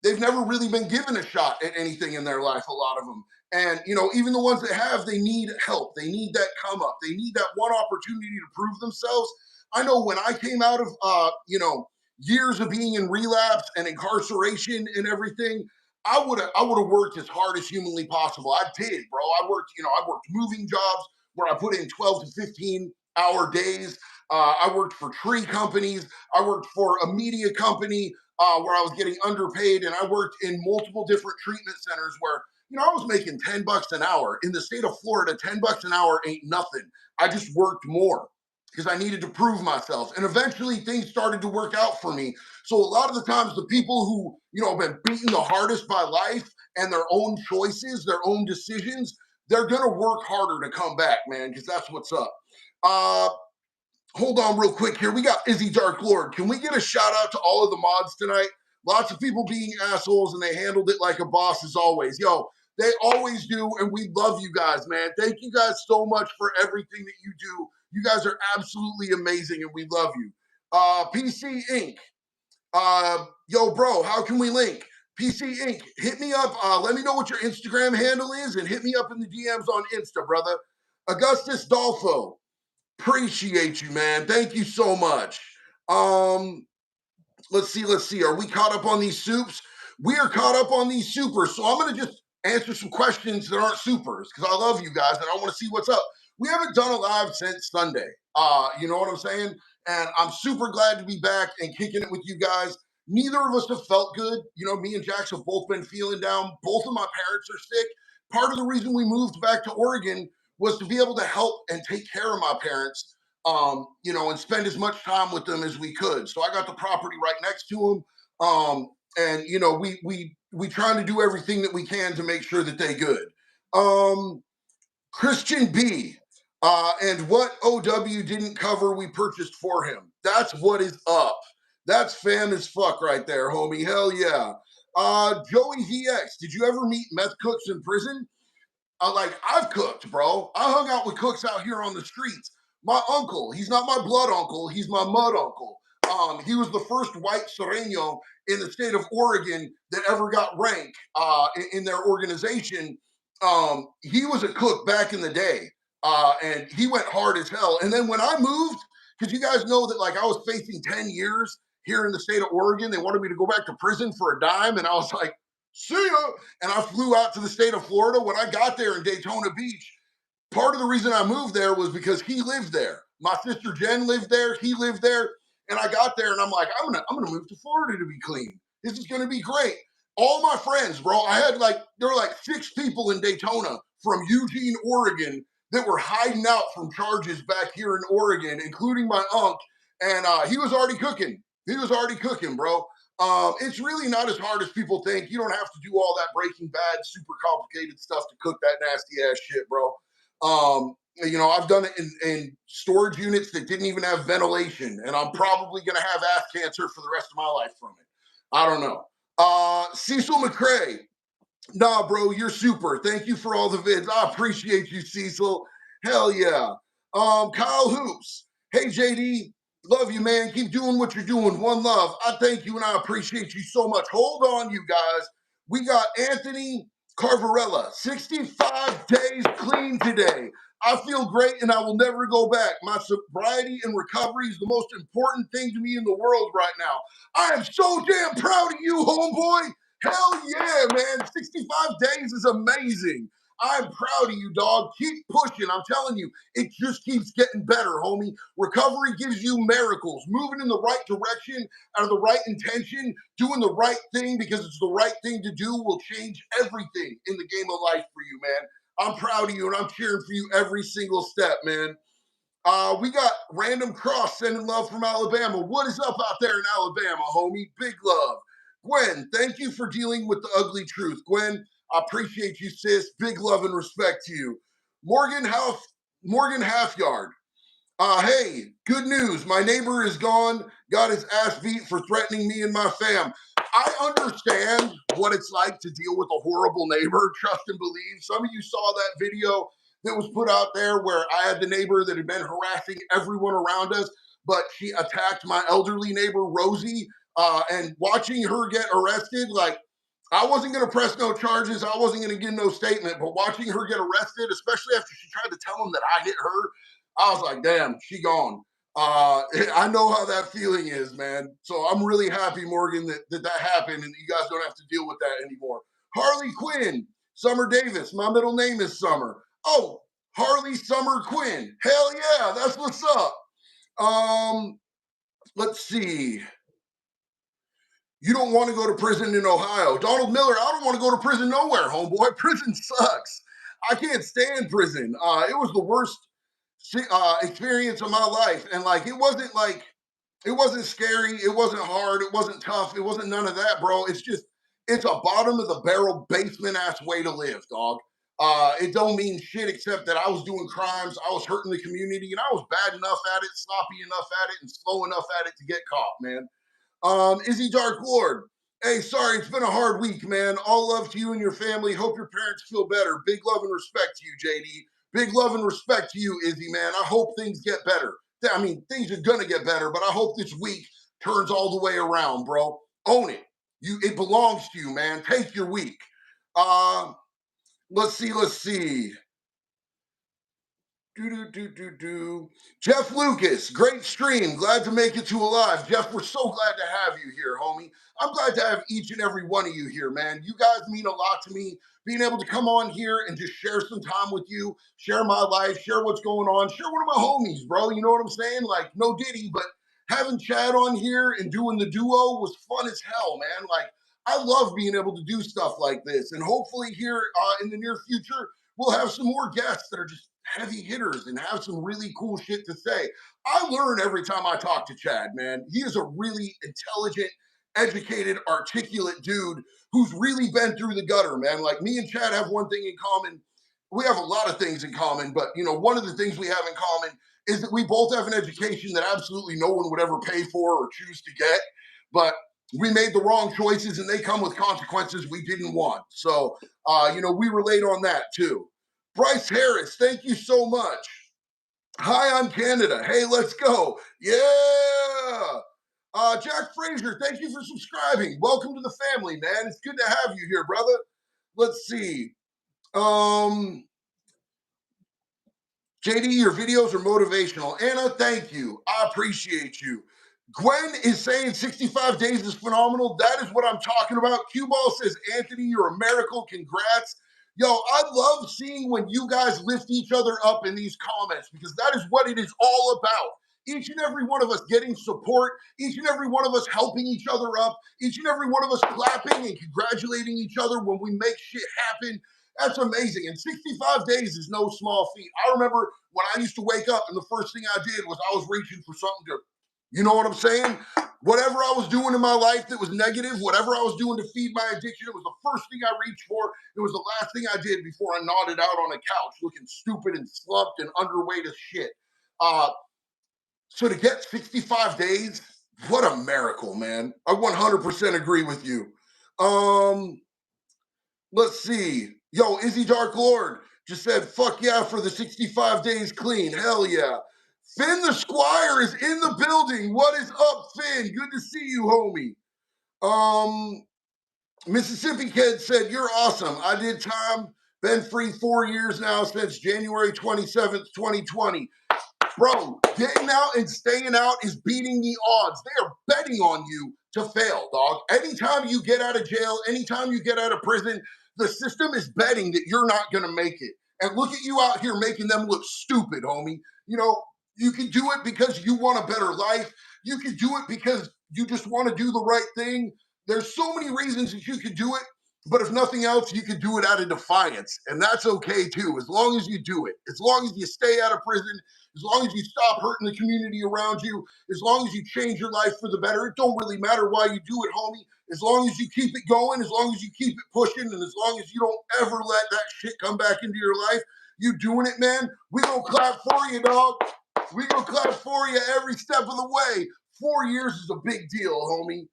they've never really been given a shot at anything in their life, a lot of them. And, even the ones that have, they need help. They need that come up. They need that one opportunity to prove themselves. I know when I came out of, years of being in relapse and incarceration and everything, I would have worked as hard as humanly possible. I did, bro. I worked moving jobs where I put in 12 to 15-hour days. I worked for tree companies. I worked for a media company where I was getting underpaid, and I worked in multiple different treatment centers where I was making $10 an hour. In the state of Florida, $10 an hour ain't nothing. I just worked more because I needed to prove myself, and eventually things started to work out for me. So a lot of the times, the people who have been beaten the hardest by life and their own choices, their own decisions, they're gonna work harder to come back, man, because that's what's up. Uh, Hold on real quick here. We got Izzy Dark Lord. Can we get a shout out to all of the mods tonight? Lots of people being assholes, and they handled it like a boss as always. Yo, they always do, and we love you guys, man. Thank you guys so much for everything that you do. You guys are absolutely amazing, and we love you. PC Inc. Yo, bro, how can we link? PC Inc. Hit me up. Let me know what your Instagram handle is, and hit me up in the DMs on Insta, brother. Augustus Dolfo. Appreciate you, man. Thank you so much. Um, let's see. Are we caught up on these soups? We are caught up on these supers. So I'm gonna just answer some questions that aren't supers because I love you guys and I want to see what's up. We haven't done a live since Sunday. You know what I'm saying? And I'm super glad to be back and kicking it with you guys. Neither of us have felt good. Me and Jax have both been feeling down. Both of my parents are sick. Part of the reason we moved back to Oregon was to be able to help and take care of my parents, and spend as much time with them as we could. So I got the property right next to them, and we trying to do everything that we can to make sure that they good. Christian B, and what OW didn't cover, we purchased for him. That's what is up. That's fam as fuck right there, homie. Hell yeah. Joey VX, did you ever meet meth cooks in prison? I've cooked, bro. I hung out with cooks out here on the streets. My uncle, he's not my blood uncle, he's my mud uncle. He was the first white Sereno in the state of Oregon that ever got rank in their organization. He was a cook back in the day, and he went hard as hell. And then when I moved, because you guys know that I was facing 10 years here in the state of Oregon, they wanted me to go back to prison for a dime, and I was like, see ya. And I flew out to the state of Florida. When I got there in Daytona Beach, part of the reason I moved there was because he lived there. My sister Jen lived there. He lived there. And I got there and I'm like, I'm gonna move to Florida to be clean. This is gonna be great. All my friends, bro, there were 6 people in Daytona from Eugene, Oregon that were hiding out from charges back here in Oregon, including my uncle. And he was already cooking. He was already cooking, bro. It's really not as hard as people think. You don't have to do all that Breaking Bad, super complicated stuff to cook that nasty ass shit, bro. I've done it in storage units that didn't even have ventilation, and I'm probably going to have ass cancer for the rest of my life from it. I don't know. Cecil McCrae. Nah, bro, you're super. Thank you for all the vids. I appreciate you, Cecil. Hell yeah. Kyle Hoops. Hey, JD. Love you, man. Keep doing what you're doing. One love. I thank you and I appreciate you so much. Hold on, you guys. We got Anthony Carvarella, 65 days clean today. I feel great and I will never go back. My sobriety and recovery is the most important thing to me in the world right now. I am so damn proud of you, homeboy. Hell yeah, man. 65 days is amazing. I'm proud of you, dog. Keep pushing. I'm telling you, it just keeps getting better, homie. Recovery gives you miracles. Moving in the right direction, out of the right intention, doing the right thing because it's the right thing to do will change everything in the game of life for you, man. I'm proud of you and I'm cheering for you every single step, man. We got Random Cross sending love from Alabama. What is up out there in Alabama, homie? Big love. Gwen, thank you for dealing with the ugly truth. Gwen, I appreciate you, sis. Big love and respect to you. Morgan House, Morgan Halfyard. Hey, good news. My neighbor is gone, got his ass beat for threatening me and my fam. I understand what it's like to deal with a horrible neighbor, trust and believe. Some of you saw that video that was put out there where I had the neighbor that had been harassing everyone around us, but she attacked my elderly neighbor, Rosie, and watching her get arrested, like, I wasn't going to press no charges. I wasn't going to give no statement, but watching her get arrested, especially after she tried to tell him that I hit her, I was like, damn, she gone. I know how that feeling is, man. So I'm really happy, Morgan, that happened and you guys don't have to deal with that anymore. Harley Quinn, Summer Davis. My middle name is Summer. Oh, Harley Summer Quinn. Hell yeah, that's what's up. Let's see. You don't want to go to prison in Ohio. Donald Miller, I don't want to go to prison nowhere, homeboy. Prison sucks. I can't stand prison. It was the worst experience of my life. And it wasn't scary. It wasn't hard. It wasn't tough. It wasn't none of that, bro. It's a bottom of the barrel basement ass way to live, dog. It don't mean shit except that I was doing crimes. I was hurting the community and I was bad enough at it, sloppy enough at it, and slow enough at it to get caught, man. Izzy Dark Lord. Hey, sorry, it's been a hard week, man. All love to you and your family. Hope your parents feel better. Big love and respect to you, JD. Big love and respect to you, Izzy, man. I hope things get better. I mean, things are gonna get better, but I hope this week turns all the way around, bro. Own it. It belongs to you, man. Take your week. Uh, let's see. Do. Jeff Lucas, great stream. Glad to make it to alive. Jeff, we're so glad to have you here, homie. I'm glad to have each and every one of you here, man. You guys mean a lot to me. Being able to come on here and just share some time with you, share my life, share what's going on, share one of my homies, bro. You know what I'm saying? Like, no Diddy, but having Chad on here and doing the duo was fun as hell, man. Like, I love being able to do stuff like this. And hopefully, here in the near future, we'll have some more guests that are just heavy hitters and have some really cool shit to say. I learn every time I talk to Chad, man. He is a really intelligent, educated, articulate dude who's really been through the gutter, man. Like me and Chad have one thing in common. We have a lot of things in common, but one of the things we have in common is that we both have an education that absolutely no one would ever pay for or choose to get. But we made the wrong choices and they come with consequences we didn't want. So, we relate on that too. Bryce Harris, thank you so much. Hi, I'm Canada. Hey, let's go. Yeah. Jack Frazier, thank you for subscribing. Welcome to the family, man. It's good to have you here, brother. Let's see. JD, your videos are motivational. Anna, thank you. I appreciate you. Gwen is saying 65 days is phenomenal. That is what I'm talking about. Q Ball says, Anthony, you're a miracle. Congrats. Yo, I love seeing when you guys lift each other up in these comments because that is what it is all about. Each and every one of us getting support, each and every one of us helping each other up, each and every one of us clapping and congratulating each other when we make shit happen. That's amazing. And 65 days is no small feat. I remember when I used to wake up and the first thing I did was I was reaching for something to, you know what I'm saying? Whatever I was doing in my life that was negative, whatever I was doing to feed my addiction, it was the first thing I reached for. It was the last thing I did before I nodded out on a couch looking stupid and slumped and underweight as shit. So to get 65 days, what a miracle, man. I 100% agree with you. Let's see. Yo, Izzy Dark Lord just said, fuck yeah for the 65 days clean. Hell yeah. Finn the Squire is in the building. What is up, Finn? Good to see you, homie. Mississippi Kid said, you're awesome. I did time. Been free 4 years now since January 27th, 2020. Bro, getting out and staying out is beating the odds. They are betting on you to fail, dog. Anytime you get out of jail, anytime you get out of prison, the system is betting that you're not going to make it. And look at you out here making them look stupid, homie. You know, you can do it because you want a better life. You can do it because you just want to do the right thing. There's so many reasons that you could do it. But if nothing else, you can do it out of defiance. And that's okay too, as long as you do it. As long as you stay out of prison, as long as you stop hurting the community around you, as long as you change your life for the better, it don't really matter why you do it, homie. As long as you keep it going, as long as you keep it pushing, and as long as you don't ever let that shit come back into your life, you doing it, man. We gonna clap for you, dog. We gonna clap for you every step of the way. 4 years is a big deal, homie.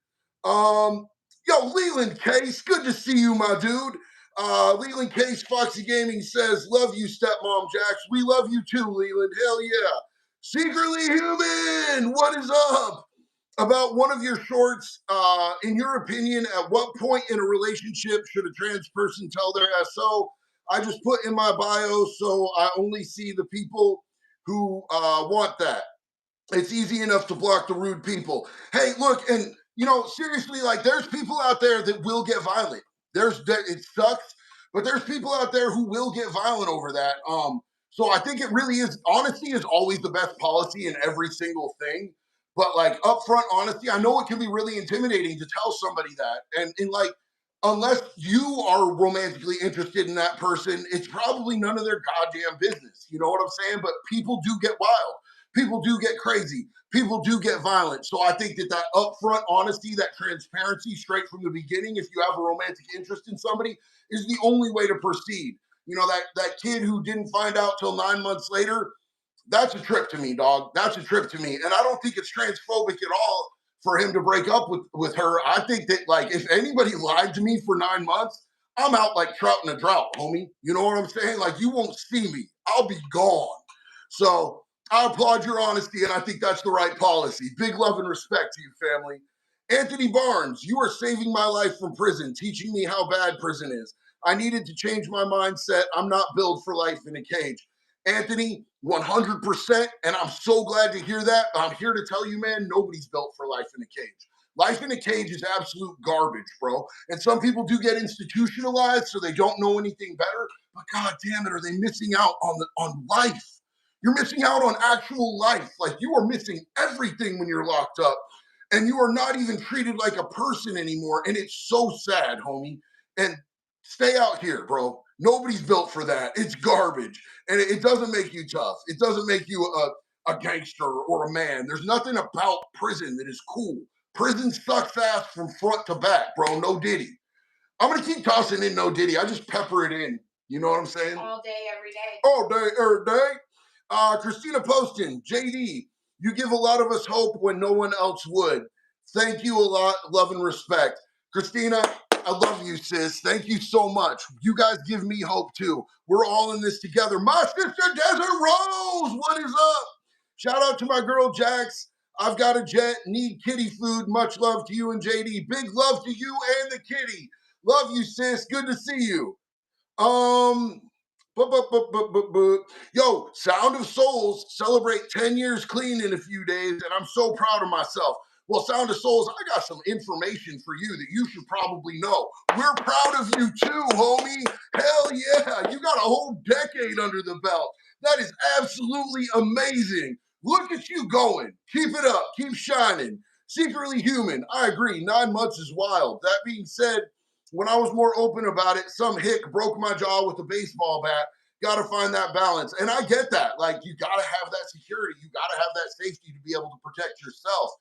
Yo, Leland Case, good to see you, my dude. Leland Case, Foxy Gaming says, love you, stepmom Jax. We love you too, Leland. Hell yeah. Secretly Human, what is up? About one of your shorts, in your opinion, at what point in a relationship should a trans person tell their SO? I just put in my bio, so I only see the people who want that. It's easy enough to block the rude people. Hey, look, and seriously, like there's people out there that will get violent. It sucks, but there's people out there who will get violent over that. So I think it really is honesty is always the best policy in every single thing. But like upfront honesty, I know it can be really intimidating to tell somebody that. And like unless you are romantically interested in that person, it's probably none of their goddamn business. You know what I'm saying? But people do get wild. People do get crazy. People do get violent. So I think that upfront honesty, that transparency straight from the beginning, if you have a romantic interest in somebody, is the only way to proceed. That kid who didn't find out till 9 months later, that's a trip to me, dog. That's a trip to me. And I don't think it's transphobic at all for him to break up with her. I think that, like, if anybody lied to me for 9 months, I'm out like trout in a drought, homie. You know what I'm saying? Like, you won't see me. I'll be gone. So I applaud your honesty, and I think that's the right policy. Big love and respect to you, family. Anthony Barnes, you are saving my life from prison, teaching me how bad prison is. I needed to change my mindset. I'm not built for life in a cage. Anthony, 100%. And I'm so glad to hear that. I'm here to tell you, man, nobody's built for life in a cage. Life in a cage is absolute garbage, bro. And some people do get institutionalized, so they don't know anything better. But god damn it, are they missing out on life? You're missing out on actual life. Like, you are missing everything when you're locked up. And you are not even treated like a person anymore. And it's so sad, homie. And stay out here, bro. Nobody's built for that. It's garbage. And it doesn't make you tough. It doesn't make you a gangster or a man. There's nothing about prison that is cool. Prison sucks ass from front to back, bro. No Diddy. I'm going to keep tossing in no Diddy. I just pepper it in. You know what I'm saying? All day, every day. All day, every day. Christina Poston, JD, you give a lot of us hope when no one else would. Thank you a lot. Love and respect. Christina, I love you, sis. Thank you so much. You guys give me hope too. We're all in this together. My sister Desert Rose, what is up? Shout out to my girl Jax. I've got a jet, need kitty food. Much love to you and JD. Big love to you and the kitty. Love you, sis. Good to see you. Yo, Sound of Souls celebrate 10 years clean in a few days, and I'm so proud of myself. Well, Sound of Souls, I got some information for you that you should probably know. We're proud of you too, homie. Hell yeah, you got a whole decade under the belt. That is absolutely amazing. Look at you going. Keep it up. Keep shining. Secretly Human, I agree. 9 months is wild. That being said, when I was more open about it, some hick broke my jaw with a baseball bat. Got to find that balance. And I get that. Like, you got to have that security. You got to have that safety to be able to protect yourself.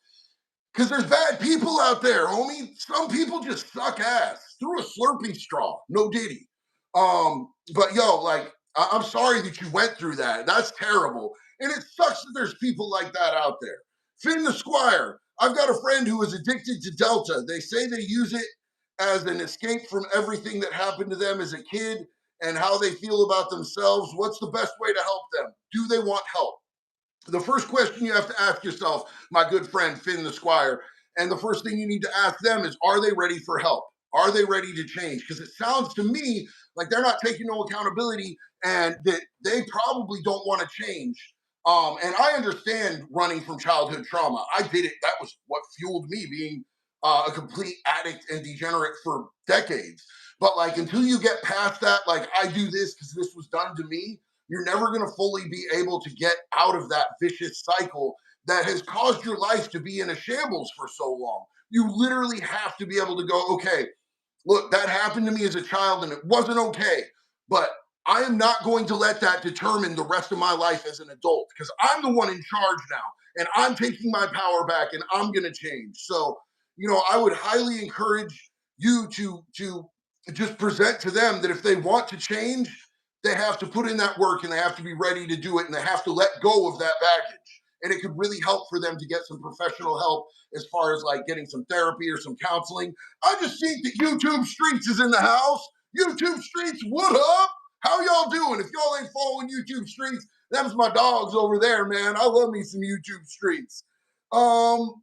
Because there's bad people out there, homie. Some people just suck ass through a Slurpee straw. No Diddy. But yo, like, I'm sorry that you went through that. That's terrible. And it sucks that there's people like that out there. Finn the Squire. I've got a friend who is addicted to Delta. They say they use it as an escape from everything that happened to them as a kid and how they feel about themselves. What's the best way to help them? Do they want help? The first question you have to ask yourself, my good friend Finn the Squire, and the first thing you need to ask them is, are they ready for help? Are they ready to change? Because it sounds to me like they're not taking no accountability and that they probably don't want to change. And I understand running from childhood trauma. I did it. That was what fueled me being a complete addict and degenerate for decades. But like until you get past that, like I do this because this was done to me, you're never going to fully be able to get out of that vicious cycle that has caused your life to be in a shambles for so long. You literally have to be able to go, okay, look, that happened to me as a child and it wasn't okay. But I am not going to let that determine the rest of my life as an adult because I'm the one in charge now and I'm taking my power back and I'm going to change. So, I would highly encourage you to just present to them that if they want to change, they have to put in that work and they have to be ready to do it and they have to let go of that baggage. And it could really help for them to get some professional help as far as like getting some therapy or some counseling. I just think that YouTube Streets is in the house. YouTube Streets, what up? How y'all doing? If y'all ain't following YouTube Streets, them's my dogs over there, man. I love me some YouTube Streets. Um,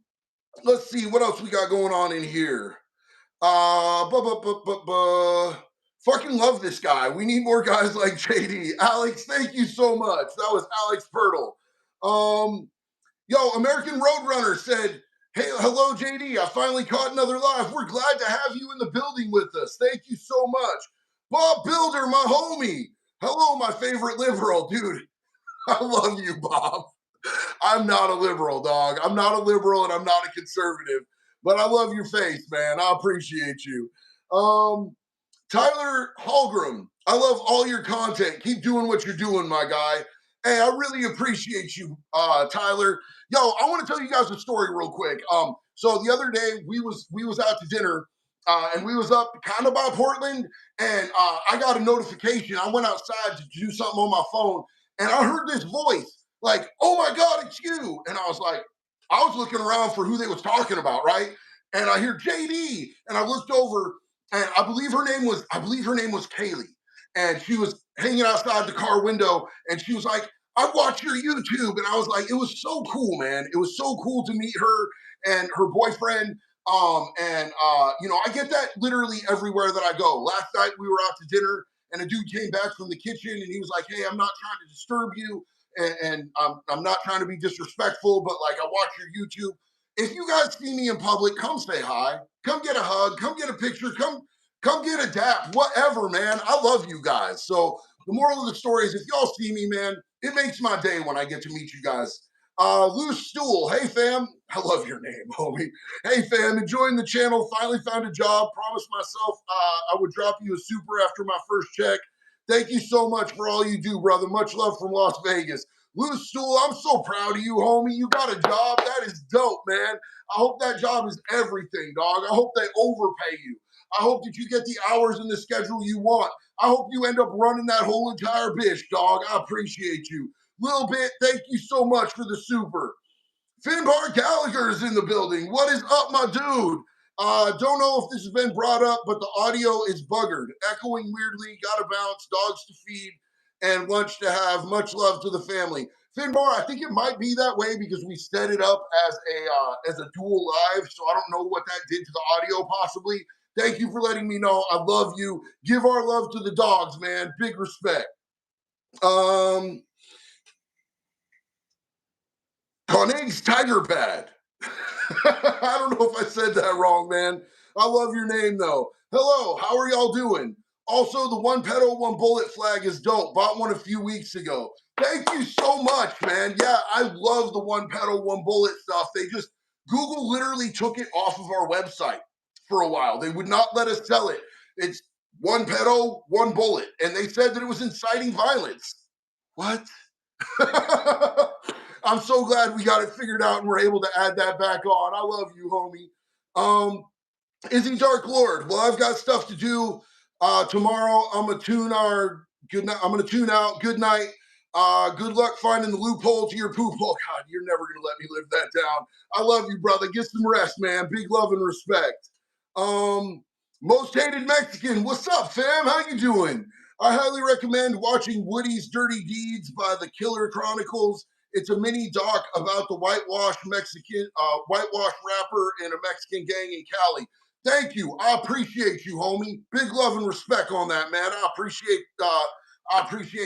let's see what else we got going on in here. Uh, bu- bu- bu- bu- bu- Fucking love this guy. We need more guys like JD. Alex, thank you so much. That was Alex Pirtle. Yo, American Roadrunner said, "Hey, hello, JD. I finally caught another live. We're glad to have you in the building with us. Thank you so much." Bob Builder, my homie. Hello, my favorite liberal. Dude, I love you, Bob. I'm not a liberal, dog. I'm not a liberal and I'm not a conservative, but I love your face, man. I appreciate you. Um, Tyler Hallgrim, I love all your content. Keep doing what you're doing, my guy. Hey, I really appreciate you, Tyler. Yo, I want to tell you guys a story real quick. So the other day we was out to dinner, and we was up kind of by Portland, and I got a notification. I went outside to do something on my phone, and I heard this voice like, "Oh my God, it's you!" And I was like, I was looking around for who they was talking about, right? And I hear JD, and I looked over and I believe her name was Kaylee, and she was hanging outside the car window, and she was like, "I watch your YouTube," and I was like, it was so cool, man. It was so cool to meet her and her boyfriend. And I get that literally everywhere that I go. Last night we were out to dinner, and a dude came back from the kitchen, and he was like, "Hey, I'm not trying to disturb you, and I'm not trying to be disrespectful, but like I watch your YouTube. If you guys see me in public, come say hi, come get a hug, come get a picture, come get a dap, whatever, man. I love you guys." So the moral of the story is if y'all see me, man, it makes my day when I get to meet you guys. Loose Stool, hey fam, I love your name, homie. Hey fam, enjoying the channel, finally found a job, promised myself I would drop you a super after my first check. Thank you so much for all you do, brother. Much love from Las Vegas. Loose Stool, I'm so proud of you, homie. You got a job. That is dope, man. I hope that job is everything, dog. I hope they overpay you. I hope that you get the hours in the schedule you want. I hope you end up running that whole entire bitch, dog. I appreciate you. Little bit, thank you so much for the super. Finbar Gallagher is in the building. What is up, my dude? Don't know if this has been brought up, but the audio is buggered, echoing weirdly. Gotta bounce, dogs to feed, and lunch to have. Much love to the family. Finbar, I think it might be that way because we set it up as a dual live, so I don't know what that did to the audio. Possibly. Thank you for letting me know. I love you. Give our love to the dogs, man. Big respect. Um, Koenig's Tiger Pad. I don't know if I said that wrong, man. I love your name though. Hello, how are y'all doing? Also, the one pedal, one bullet flag is dope. Bought one a few weeks ago. Thank you so much, man. Yeah, I love the one pedal, one bullet stuff. Google literally took it off of our website for a while. They would not let us sell it. It's one pedal, one bullet. And they said that it was inciting violence. What? I'm so glad we got it figured out and we're able to add that back on. I love you, homie. Izzy Dark Lord. Well, I've got stuff to do. Tomorrow I'm gonna tune our good night. I'm gonna tune out. Good night. Good luck finding the loophole to your poop hole. God, you're never gonna let me live that down. I love you, brother. Get some rest, man. Big love and respect. Um, Most hated Mexican. What's up, fam? How you doing? I highly recommend watching Woody's Dirty Deeds by the Killer Chronicles. It's a mini doc about the whitewash rapper in a Mexican gang in Cali. Thank you. I appreciate you, homie. Big love and respect on that, man. I appreciate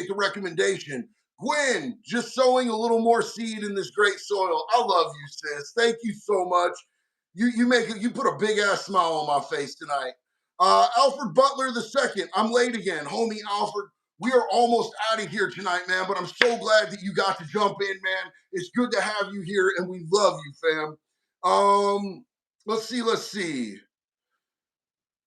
the recommendation. Gwen, just sowing a little more seed in this great soil. I love you, sis. Thank you so much. You put a big ass smile on my face tonight. Alfred Butler the second. I'm late again, homie Alfred. We are almost out of here tonight, man. But I'm so glad that you got to jump in, man. It's good to have you here, and we love you, fam. Let's see.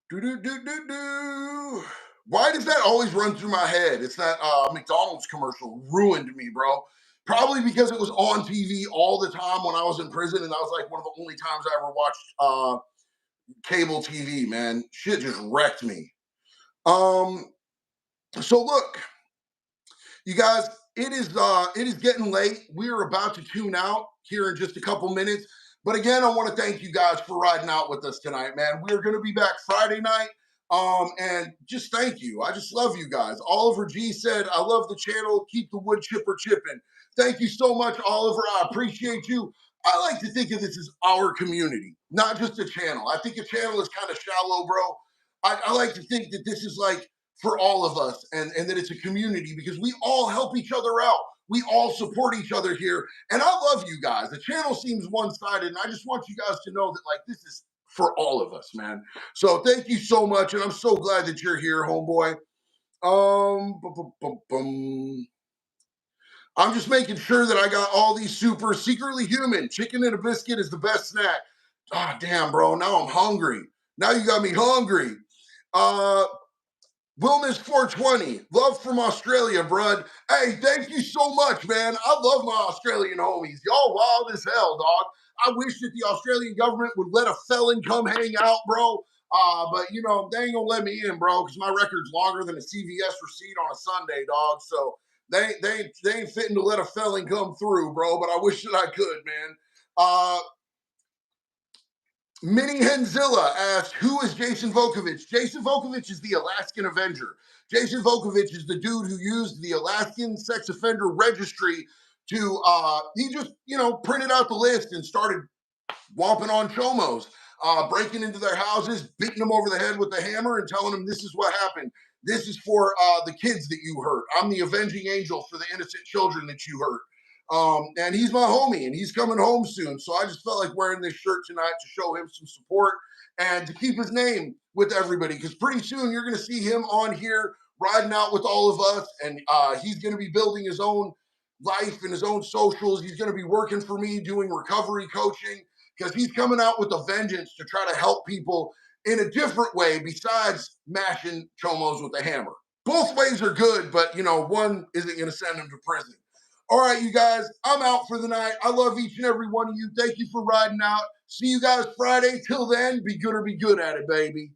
Do do do do do. Why does that always run through my head? It's that McDonald's commercial ruined me, bro. Probably because it was on TV all the time when I was in prison, and that was like one of the only times I ever watched cable TV. Man, shit just wrecked me. Um, so look, you guys, it is getting late. We are about to tune out here in just a couple minutes. But again, I want to thank you guys for riding out with us tonight, man. We are going to be back Friday night. And just thank you. I just love you guys. Oliver G said, I love the channel. Keep the wood chipper chipping. Thank you so much, Oliver. I appreciate you. I like to think of this as our community, not just a channel. I think a channel is kind of shallow, bro. I like to think that this is like for all of us and that it's a community because we all help each other out. We all support each other here. And I love you guys. The channel seems one-sided, and I just want you guys to know that like this is for all of us, man. So thank you so much, and I'm so glad that you're here, homeboy. I'm just making sure that I got all these super secretly human. Chicken and a biscuit is the best snack. Ah, damn, bro. Now I'm hungry. Now you got me hungry. Uh, Wellness 420, love from Australia, brud. Hey, thank you so much, man. I love my Australian homies. Y'all wild as hell, dog. I wish that the Australian government would let a felon come hang out, bro. But you know, they ain't gonna let me in, bro, because my record's longer than a CVS receipt on a Sunday, dog. So they ain't fitting to let a felon come through, bro. But I wish that I could, man. Minnie Henzilla asked, who is Jason Vukovich? Jason Vukovich is the Alaskan Avenger. Jason Vukovich is the dude who used the Alaskan sex offender registry to, he just, printed out the list and started whomping on chomos, breaking into their houses, beating them over the head with a hammer and telling them this is what happened. This is for the kids that you hurt. I'm the avenging angel for the innocent children that you hurt. And he's my homie and he's coming home soon. So I just felt like wearing this shirt tonight to show him some support and to keep his name with everybody. Because pretty soon you're going to see him on here riding out with all of us. And he's going to be building his own life and his own socials. He's going to be working for me doing recovery coaching because he's coming out with a vengeance to try to help people in a different way besides mashing chomos with a hammer. Both ways are good, but one isn't going to send him to prison. All right, you guys, I'm out for the night. I love each and every one of you. Thank you for riding out. See you guys Friday. Till then, be good or be good at it, baby.